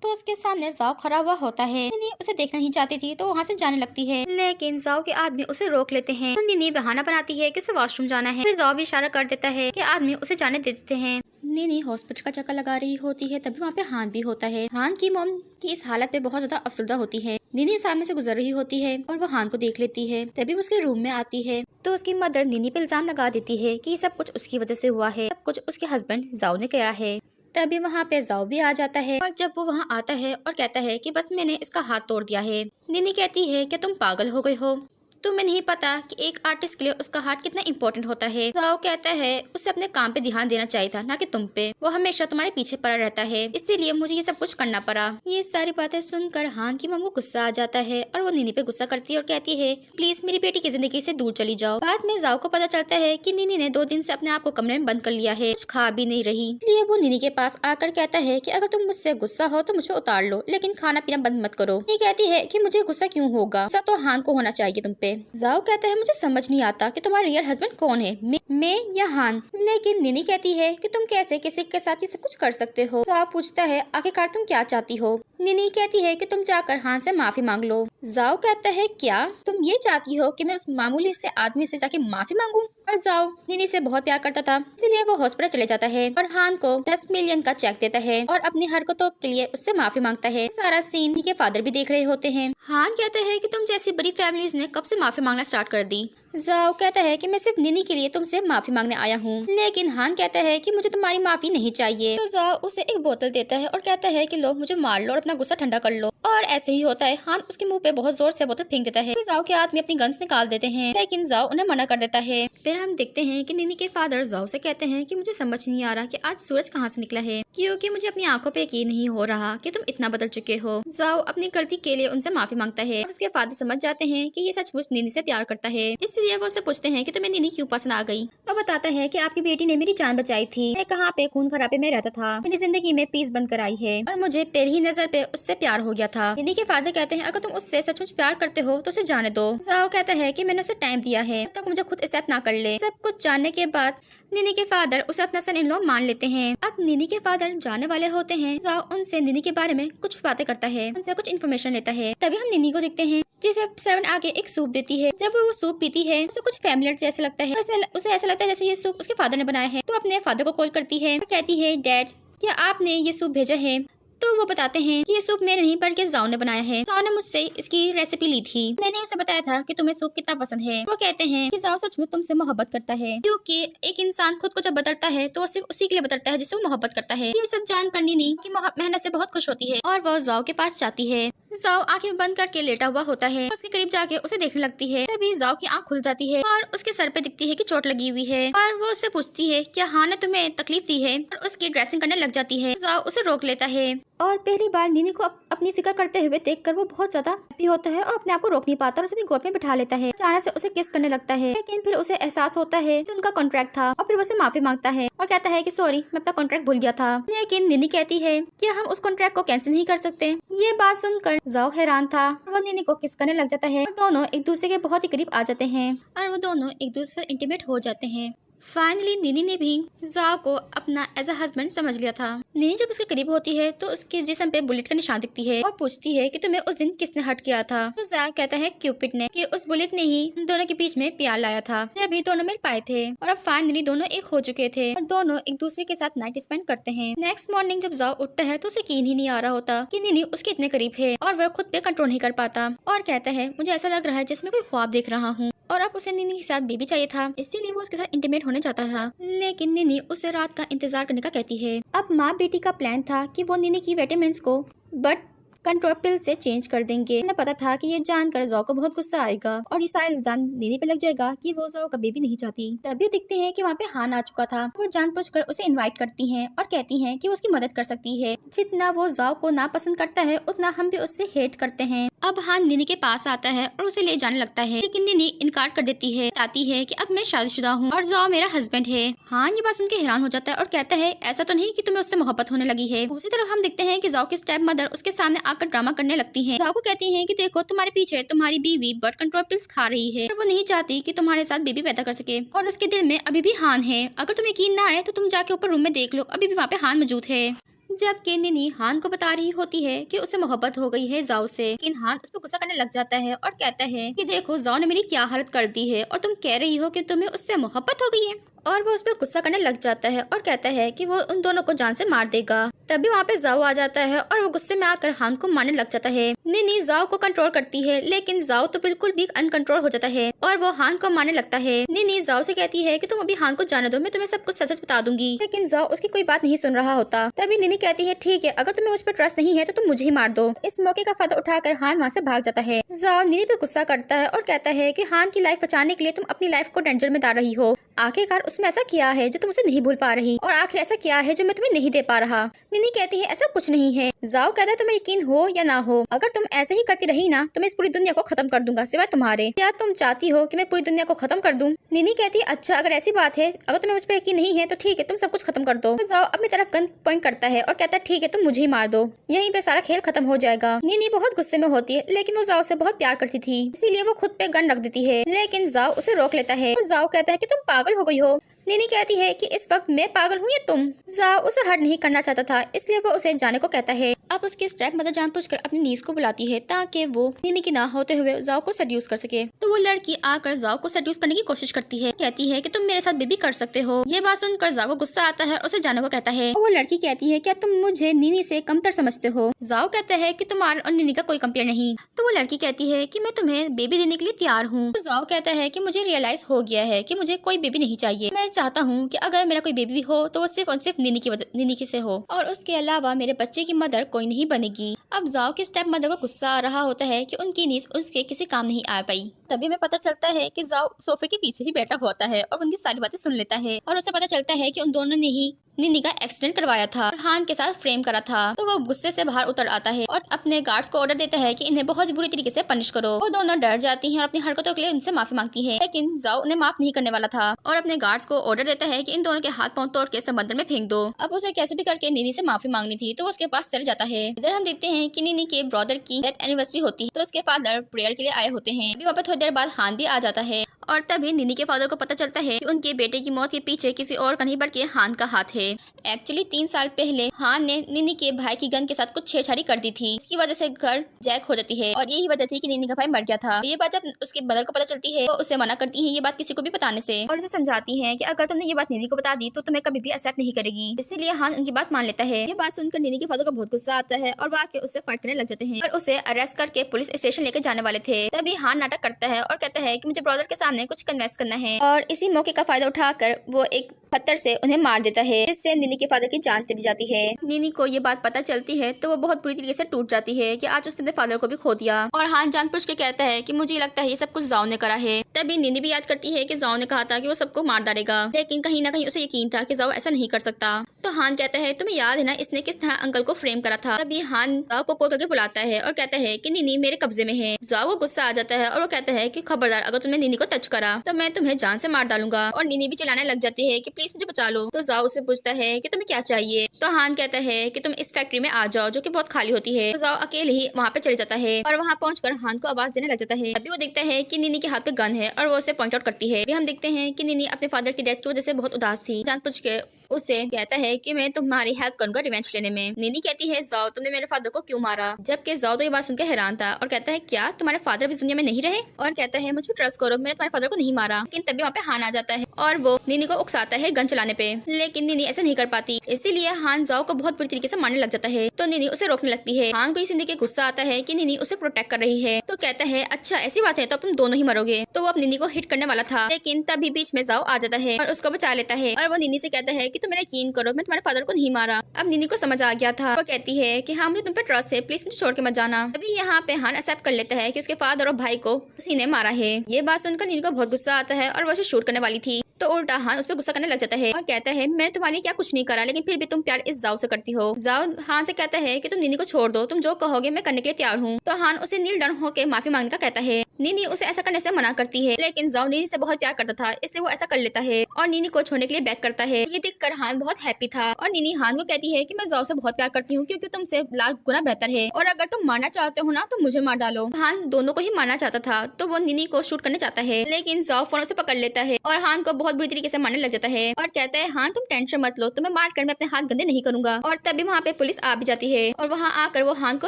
तो उसके सामने जाओ खड़ा हुआ होता है। निनी उसे देखना ही चाहती थी तो वहाँ से जाने लगती है, लेकिन जाओ के आदमी उसे रोक लेते हैं। निनी बहाना बनाती है कि उसे वॉशरूम जाना है। फिर जाओ भी इशारा कर देता है कि आदमी उसे जाने दे देते हैं। निनी हॉस्पिटल का चक्कर लगा रही होती है तभी वहाँ पे हान भी होता है। हान की मॉम की इस हालत पे बहुत ज्यादा अफसरदा होती है। निनी सामने से गुजर रही होती है और वो हान को देख लेती है। तभी वो उसके रूम में आती है तो उसकी मदर निनी पे इल्जाम लगा देती है कि सब कुछ उसकी वजह से हुआ है, सब कुछ उसके हस्बैंड जाओ ने किया है। तभी वहाँ पे जाओ भी आ जाता है और जब वो वहाँ आता है और कहता है कि बस मैंने इसका हाथ तोड़ दिया है। निनी कहती है कि तुम पागल हो गए हो, तुम्हें नहीं पता कि एक आर्टिस्ट के लिए उसका हार्ट कितना इम्पोर्टेंट होता है। जाओ कहता है उसे अपने काम पे ध्यान देना चाहिए था, ना कि तुम पे। वो हमेशा तुम्हारे पीछे पड़ा रहता है, इसीलिए मुझे ये सब कुछ करना पड़ा। ये सारी बातें सुनकर हान की मम को गुस्सा आ जाता है और वो निनी पे गुस्सा करती है और कहती है प्लीज मेरी बेटी की जिंदगी से दूर चली जाओ। बाद में जाओ को पता चलता है कि निनी ने 2 दिन से अपने आप को कमरे में बंद कर लिया है, कुछ खा भी नहीं रही। इसलिए वो निनी के पास आकर कहता है कि अगर तुम मुझसे गुस्सा हो तो मुझे उतार लो, लेकिन खाना पीना बंद मत करो। ये कहती है कि मुझे गुस्सा क्यों होगा, गुस्सा तो हान को होना चाहिए तुम पे। जाओ कहता है मुझे समझ नहीं आता कि तुम्हारा रियल हस्बैंड कौन है, मैं या हान। लेकिन निनी कहती है कि तुम कैसे किसी के साथ ये सब कुछ कर सकते हो। जाओ पूछता है आखिरकार तुम क्या चाहती हो। निनी कहती है कि तुम जाकर हान से माफी मांग लो। जाओ कहता है क्या तुम ये चाहती हो कि मैं उस मामूली से आदमी से जाके माफी मांगू? और जाओ निनी से बहुत प्यार करता था, इसलिए वो हॉस्पिटल चले जाता है और हान को 10 मिलियन का चेक देता है और अपनी हरकतों के लिए उससे माफी मांगता है। सारा सीन के फादर भी देख रहे होते हैं। हान कहते हैं कि तुम जैसी बड़ी फैमिलीज ने कब से माफी मांगना स्टार्ट कर दी। जाओ कहता है कि मैं सिर्फ निनी के लिए तुमसे माफी मांगने आया हूँ, लेकिन हान कहता है कि मुझे तुम्हारी माफी नहीं चाहिए। तो जाओ उसे एक बोतल देता है और कहता है कि लो मुझे मार लो और अपना गुस्सा ठंडा कर लो। और ऐसे ही होता है, हान उसके मुंह पे बहुत जोर से बोतल फेंक देता है। जाओ के आदमी अपनी गन्स निकाल देते हैं, लेकिन जाओ उन्हें मना कर देता है। फिर हम देखते हैं कि निनी के फादर जाओ से कहते हैं कि मुझे समझ नहीं आ रहा कि आज सूरज कहाँ से निकला है, क्योंकि मुझे अपनी आंखों पे यकीन नहीं हो रहा कि तुम इतना बदल चुके हो। जाओ अपनी गलती के लिए उनसे माफी मांगता है और उसके फादर समझ जाते हैं कि ये सचमुच निनी से प्यार करता है, इसलिए वो उससे पूछते हैं कि तुम्हें निनी क्यों पसंद आ गई। वो बताता है कि आपकी बेटी ने मेरी जान बचाई थी, मैं कहाँ पे खून खराबे में रहता था, मेरी जिंदगी में पीस बंद कराई है और मुझे पहली ही नजर पे उससे प्यार हो गया था। निनी के फादर कहते हैं अगर तुम उससे सचमुच प्यार करते हो तो उसे जाने दो। जाओ कहता है कि मैंने उसे टाइम दिया है, तब तक मुझे खुद एक्सेप्ट ना कर ले। सब कुछ जानने के बाद निनी के फादर उसे अपना सन इन लॉ मान लेते हैं। अब निनी के फादर जाने वाले होते हैं। जाओ उनसे निनी के बारे में कुछ बातें करता है, उनसे कुछ इन्फॉर्मेशन लेता है। तभी हम निनी को देखते हैं जिसे सर्वेंट आगे एक सूप देती है। जब वो सूप पीती है उसे कुछ फैमिलियर जैसे लगता है, उसे ऐसा लगता है जैसे ये सूप उसके फादर ने बनाया है। तो अपने फादर को कॉल करती है और कहती है डैड क्या आपने ये सूप भेजा है? तो वो बताते हैं कि ये सूप मैंने नहीं बल्कि जाओ ने बनाया है। जाओ ने मुझसे इसकी रेसिपी ली थी, मैंने उसे बताया था कि तुम्हें सूप कितना पसंद है। वो कहते हैं कि जाओ सच में तुमसे मोहब्बत करता है, क्योंकि एक इंसान खुद को जब बदलता है तो वो सिर्फ उसी के लिए बदलता है जिससे वो मोहब्बत करता है। ये सब जान कर निनी की मेहनत से बहुत खुश होती है और वो जाओ के पास जाती है। जाओ आंखें बंद करके लेटा हुआ होता है, उसके करीब जाके उसे देखने लगती है। तभी जाओ की आंख खुल जाती है और उसके सर पे दिखती है कि चोट लगी हुई है और वो उससे पूछती है क्या हान ने तुम्हें तकलीफ दी है, और उसकी ड्रेसिंग करने लग जाती है। जाओ उसे रोक लेता है और पहली बार निनी को अपनी फिक्र करते हुए देखकर वो बहुत ज्यादा हैप्पी होता है और अपने आप को रोक नहीं पाता और उसे अपनी गोद में बिठा लेता है। अचानक से उसे किस करने लगता है, लेकिन फिर उसे एहसास होता है कि उनका कॉन्ट्रैक्ट था और फिर वो उसे माफी मांगता है और कहता है कि सॉरी मैं अपना कॉन्ट्रैक्ट भूल गया था। लेकिन निनी कहती है कि हम उस कॉन्ट्रैक्ट को कैंसिल नहीं कर सकते। ये बात सुनकर जाओ हैरान था और वो निनी को किस करने लग जाता है और दोनों एक दूसरे के बहुत ही करीब आ जाते हैं और वो दोनों एक दूसरे से इंटीमेट हो जाते हैं। फाइनली नीनी ने भी जाओ को अपना एज अ हस्बैंड समझ लिया था। नीनी जब उसके करीब होती है तो उसके जिस्म पे बुलेट का निशान दिखती है और पूछती है कि तुम्हें उस दिन किसने हर्ट किया था। तो जाओ कहता है क्यूपिड ने, कि उस बुलेट ने ही हम दोनों के बीच में प्यार लाया था, अभी दोनों मिल पाए थे और अब फाइनली दोनों एक हो चुके थे और दोनों एक दूसरे के साथ नाइट स्पेंड करते हैं। नेक्स्ट मॉर्निंग जब जाओ उठता है तो उसे यकीन ही नहीं आ रहा होता कि नीनी उसके इतने करीब है और वह खुद पे कंट्रोल नहीं कर पाता और कहता है मुझे ऐसा लग रहा है जिसमें कोई ख्वाब देख रहा हूँ। और अब उसे नीनी के साथ बेबी चाहिए था, इसीलिए वो उसके साथ इंटीमेट होने जाता था। लेकिन नीनी उसे रात का इंतजार करने का कहती है। अब माँ बेटी का प्लान था कि वो नीनी की विटामिन्स को बट कंट्रोल पिल से चेंज कर देंगे। उन्हें पता था कि ये जानकर जाओ को बहुत गुस्सा आएगा और ये सारा इल्जाम नीनी पे लग जाएगा कि वो जाओ का बेबी नहीं चाहती। तभी दिखते हैं कि वहाँ पे हान आ चुका था। वो जानबूझकर उसे इनवाइट करती हैं और कहती हैं कि वो उसकी मदद कर सकती है। जितना वो जाओ को नापसंद करता है उतना हम भी उससे हेट करते हैं। अब हान नीनी के पास आता है और उसे ले जाने लगता है, लेकिन नीनी इनकार कर देती है, बताती है कि अब मैं शादीशुदा हूँ और जाओ मेरा हस्बैंड है। हान ये बात सुन के हैरान हो जाता है और कहता है ऐसा तो नहीं कि तुम्हें उससे मोहब्बत होने लगी है। दूसरी तरफ हम देखते हैं कि जाओ की स्टेप मदर उसके सामने आकर ड्रामा करने लगती है। जाओ को कहती है कि देखो तुम्हारे पीछे तुम्हारी बीवी बर्थ कंट्रोल पिल्स खा रही है और वो नहीं चाहती कि तुम्हारे साथ बेबी पैदा कर सके और उसके दिल में अभी भी हान है। अगर तुम्हें यकीन ना आए तो तुम जाके ऊपर रूम में देख लो, अभी भी वहाँ पे हान मौजूद है। जबकि नीनी हान को बता रही होती है कि उसे मोहब्बत हो गई है जाओ से, लेकिन हान उस पर गुस्सा करने लग जाता है और कहता है कि देखो जाओ ने मेरी क्या हालत कर दी है और तुम कह रही हो कि तुम्हें उससे मोहब्बत हो गई है। और वो उस पर गुस्सा करने लग जाता है और कहता है कि वो उन दोनों को जान से मार देगा। तभी वहाँ पे जाओ आ जाता है और वो गुस्से में आकर हान को मारने लग जाता है। नीनी जाओ को कंट्रोल करती है, लेकिन जाओ तो बिल्कुल भी अनकंट्रोल हो जाता है और वो हान को मारने लगता है। नीनी जाओ से कहती है कि तुम अभी हान को जाने दो, मैं तुम्हें सब कुछ सच बता दूंगी, लेकिन जाओ उसकी कोई बात नहीं सुन रहा होता। तभी नीनी कहती है ठीक है, अगर तुम्हें मुझ पर ट्रस्ट नहीं है तो तुम मुझे ही मार दो। इस मौके का फायदा उठाकर हान वहाँ से भाग जाता है। जाओ नीनी पे गुस्सा करता है और कहता है कि हान की लाइफ बचाने के लिए तुम अपनी लाइफ को डेंजर में डाल रही हो। आखिरकार उसमें ऐसा किया है जो तुम उसे नहीं भूल पा रही और आखिर ऐसा क्या है जो मैं तुम्हें नहीं दे पा रहा। नीनी कहती है ऐसा कुछ नहीं है। जाओ कहता है तुम्हें यकीन हो या ना हो, अगर तुम ऐसे ही करती रही ना तो मैं इस पूरी दुनिया को खत्म कर दूंगा सिवाय तुम्हारे। क्या तुम चाहती हो कि मैं पूरी दुनिया को खत्म कर दूं? नीनी कहती है अच्छा अगर ऐसी बात है, अगर तुम्हें मुझ पर यकीन नहीं है तो ठीक है, तुम सब कुछ खत्म कर दो। तो जाओ अपनी तरफ गन पॉइंट करता है और कहता है ठीक है तुम मुझे ही मार दो, यहीं पे सारा खेल खत्म हो जाएगा। नीनी बहुत गुस्से में होती है, लेकिन वो जाओ से बहुत प्यार करती थी, इसीलिए वो खुद पे गन रख देती है, लेकिन जाओ उसे रोक लेता है और जाओ कहता है कि तुम पागल हो गई हो। नीनी कहती है कि इस वक्त मैं पागल हूँ या तुम? जाओ उसे हर्ट नहीं करना चाहता था, इसलिए वो उसे जाने को कहता है। अब उसकी स्टेप मदर जानबूझकर अपनी नीस को बुलाती है ताकि वो नीनी की ना होते हुए जाओ को सेड्यूस कर सके। तो वो लड़की आकर जाओ को सेड्यूस करने की कोशिश करती है, कहती है कि तुम मेरे साथ बेबी कर सकते हो। ये बात सुनकर जाओ को गुस्सा आता है और उसे जाने को कहता है। वो लड़की कहती है क्या तुम मुझे नीनी से कमतर समझते हो? जाओ कहता है कि तुम्हारे और नीनी का कोई कंपेयर नहीं। तो वो लड़की कहती है कि मैं तुम्हें बेबी देने के लिए तैयार हूँ। तो जाओ कहता है कि मुझे रियलाइज हो गया है कि मुझे कोई बेबी नहीं चाहिए। मैं चाहता हूँ कि अगर मेरा कोई बेबी भी हो तो वो सिर्फ और सिर्फ नीनी की से हो और उसके अलावा मेरे बच्चे की मदर कोई नहीं बनेगी। अब जाओ के स्टेप मदर को गुस्सा आ रहा होता है कि उनकी नीस उसके किसी काम नहीं आ पाई। तभी हमें पता चलता है कि जाओ सोफे के पीछे ही बैठा होता है और उनकी सारी बातें सुन लेता है और उसे पता चलता है कि उन दोनों ने ही नीनी का एक्सीडेंट करवाया था और हान के साथ फ्रेम करा था। तो वो गुस्से से बाहर उतर आता है और अपने गार्ड्स को ऑर्डर देता है कि इन्हें बहुत बुरी तरीके से पनिश करो। वो दोनों डर जाती हैं और अपनी हरकतों के लिए उनसे माफी मांगती है, लेकिन जाओ उन्हें माफ नहीं करने वाला था और अपने गार्ड्स को ऑर्डर देता है कि इन दोनों के हाथ पांव तोड़ के समंदर में फेंक दो। अब उसे कैसे भी करके नीनी से माफी मांगनी थी, तो वो उसके पास चल जाता है। इधर हम देखते हैं कि नीनी के ब्रदर की डेथ एनिवर्सरी होती है, तो उसके फादर प्रेयर के लिए आए होते हैं। अभी वापस थोड़ी देर बाद हान भी आ जाता है और तभी नीनी के फादर को पता चलता है कि उनके बेटे की मौत के पीछे किसी और का नहीं बल्कि हान का हाथ है। एक्चुअली 3 साल पहले हान ने नीनी के भाई की गन के साथ कुछ छेड़छाड़ी कर दी थी, इसकी वजह से घर जैक हो जाती है और यही वजह थी कि नीनी का भाई मर गया था। ये बात जब उसके मदर को पता चलती है तो उसे मना करती है ये बात किसी को भी बताने से और उसे समझाती है कि अगर तुमने ये बात नीनी को बता दी तो तुम्हें कभी भी एक्सेप्ट नहीं करेगी। इसीलिए हान उनकी बात मान लेता है। ये बात सुनकर नीनी के फादर को बहुत गुस्सा आता है और वो आके उससे फाइट करने लग जाते हैं और उसे अरेस्ट करके पुलिस स्टेशन लेके जाने वाले थे। तभी हान नाटक करता है और कहता है कि मुझे ब्रदर के सामने कुछ कन्विंस करना है और इसी मौके का फायदा उठाकर वो एक पत्थर से उन्हें मार देता है, जिससे नीनी के फादर की जान चली जाती है। नीनी को ये बात पता चलती है तो वो बहुत बुरी तरीके से टूट जाती है कि आज उसने अपने फादर को भी खो दिया और हान जानबूझ के कहता है कि मुझे लगता है ये सब कुछ जाओ ने करा है। तभी नीनी भी याद करती है कि जाओ ने कहा था कि वो सबको मार डालेगा, लेकिन कहीं ना कहीं उसे यकीन था कि जाओ ऐसा नहीं कर सकता। तो हान कहता है तुम्हें याद है ना इसने किस तरह अंकल को फ्रेम करा था। तभी हान जाओ को कॉल करके बुलाता है और कहता है कि नीनी मेरे कब्जे में है। जाओ को गुस्सा आ जाता है और वो कहता है कि खबरदार अगर तुमने नीनी को टच करा तो मैं तुम्हें जान से मार डालूंगा और नीनी भी चिल्लाने लग जाती है कि प्लीज मुझे बचा लो। तो जाओ उससे पूछता है कि तुम्हें क्या चाहिए। तो हान कहता है कि तुम इस फैक्ट्री में आ जाओ जो कि बहुत खाली होती है। तो जाओ अकेले ही वहाँ पे चले जाता है और वहाँ पहुंचकर हान को आवाज देने लग जाता है। अभी वो देखता है कि नीनी के हाथ पे गन है और वो उसे पॉइंट आउट करती है। हम देखते हैं कि नीनी अपने फादर की डेथ की वजह से बहुत उदास थी। जान पूछ के उससे कहता है कि मैं तुम्हारी हेल्प करूंगा रिवेंज लेने में। नीनी कहती है जाओ तुमने मेरे फादर को क्यों मारा। जबकि जाओ तो ये बात सुनकर हैरान था और कहता है क्या तुम्हारे फादर इस दुनिया में नहीं रहे। और कहता है मुझे ट्रस्ट करो मैंने तुम्हारे फादर को नहीं मारा। लेकिन तभी वहाँ पे हान आ जाता है और वो नीनी को उकसाता है गन चलाने पे। लेकिन नीनी ऐसा नहीं कर पाती, इसीलिए हान जाओ को बहुत बुरी तरीके से मारने लग जाता है। तो नीनी उसे रोकने लगती है। हान को इस के गुस्सा आता है कि नीनी उसे प्रोटेक्ट कर रही है। तो कहता है अच्छा ऐसी बात है तो अब तुम दोनों ही मरोगे। तो वो अब नीनी को हिट करने वाला था, लेकिन तभी बीच में जाओ आ जाता है और उसको बचा लेता है। और वो नीनी से कहता है कि तुम मेरा यकीन करो मैं तुम्हारे फादर को नहीं मारा। अब नीनी को समझ आ गया था। वो कहती है कि हाँ मुझे तुम पे ट्रस्ट है, प्लीज मुझे छोड़ के मत जाना। अभी यहाँ पे हान एक्सेप्ट कर लेता है कि उसके फादर और भाई को उसी ने मारा है। ये बात सुनकर नीनी को बहुत गुस्सा आता है और वो उसे शूट करने वाली थी। तो उल्टा हान उस पर गुस्सा करने लग जाता है और कहता है मैंने तुम्हारे क्या कुछ नहीं करा, लेकिन फिर भी तुम प्यार इस जाओ से करती हो। जाओ हान से कहता है कि तुम नीनी को छोड़ दो, तुम जो कहोगे मैं करने के लिए तैयार हूँ। तो हान उसे नील डाउन होकर माफी मांगने का कहता है। नीनी उसे ऐसा करने से मना करती है, लेकिन जाओ नीनी से बहुत प्यार करता था इसलिए वो ऐसा कर लेता है और नीनी को छोड़ने के लिए बैक करता है। ये देखकर हान बहुत हैप्पी था और नीनी हान को कहती है कि मैं जाओ से बहुत प्यार करती हूँ क्योंकि तुमसे लाख गुना बेहतर है और अगर तुम मारना चाहते हो ना तो मुझे मार डालो। हान दोनों को ही मारना चाहता था तो वो नीनी को शूट करने चाहता है, लेकिन जाओ फोन से पकड़ लेता है और हान को बहुत बुरी तरीके से मारने लग जाता है और कहता है हान तुम टेंशन मत लो, तुम्हें मार कर मैं अपने हाथ गंदे नहीं करूंगा। और तभी वहाँ पे पुलिस आ भी जाती है और वहाँ आकर वो हान को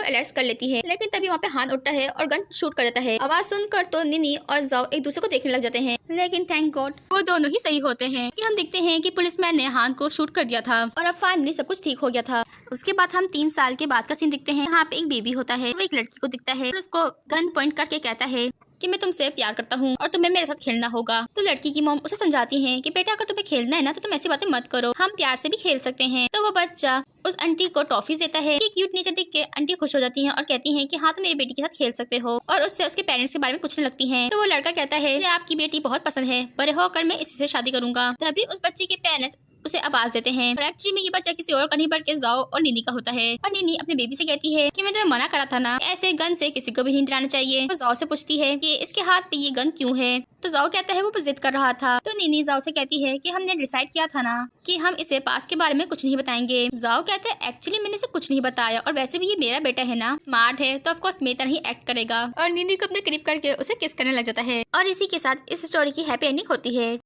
अरेस्ट कर लेती है, लेकिन तभी वहाँ पे हान उठता है और गन शूट कर देता है। आवाज सुनकर तो नीनी और जाओ एक दूसरे को देखने लग जाते हैं, लेकिन थैंक गॉड वो दोनों ही सही होते हैं कि हम देखते हैं कि पुलिसमैन ने हान को शूट कर दिया था और अब फाइनली सब कुछ ठीक हो गया था। उसके बाद हम 3 साल के बाद का सीन देखते हैं। यहाँ पे एक बेबी होता है, वो एक लड़की को दिखता है और उसको गन पॉइंट करके कहता है कि मैं तुमसे प्यार करता हूँ और तुम्हें मेरे साथ खेलना होगा। तो लड़की की मॉम उसे समझाती है कि बेटा अगर तुम्हें खेलना है ना तो तुम ऐसी बातें मत करो, हम प्यार से भी खेल सकते हैं। तो वो बच्चा उस आंटी को टॉफीज देता है। क्यूट नेचर देख के आंटी खुश हो जाती हैं और कहती हैं कि हाँ तुम मेरी बेटी के साथ खेल सकते हो और उससे उसके पेरेंट्स के बारे में पूछने लगती हैं। तो वो लड़का कहता है मुझे आपकी बेटी बहुत पसंद है, बड़े होकर मैं इसी से शादी करूंगा। तभी उस बच्चे के पेरेंट्स उसे आवाज देते हैं और एक्चुअली में ये बच्चा किसी और का नहीं बल्कि जाओ और नीनी का होता है। और नीनी अपने बेबी से कहती है कि मैं तुम्हें मना करा था ना, ऐसे गन से किसी को भी नहीं डराना चाहिए। तो जाओ से पूछती है कि इसके हाथ पे ये गन क्यों है। तो जाओ कहता है वो जिद कर रहा था। तो नीनी जाओ से कहती है कि हमने डिसाइड किया था ना कि हम इसे पास के बारे में कुछ नहीं बताएंगे। जाओ कहते हैं एक्चुअली मैंने इसे कुछ नहीं बताया और वैसे भी ये मेरा बेटा है ना, स्मार्ट है तो ऑफकोर्स मेरी तरह ही एक्ट करेगा। और नीनी को अपने करीब करके उसे किस करने लग जाता है और इसी के साथ इस स्टोरी की हैप्पी एंडिंग होती है।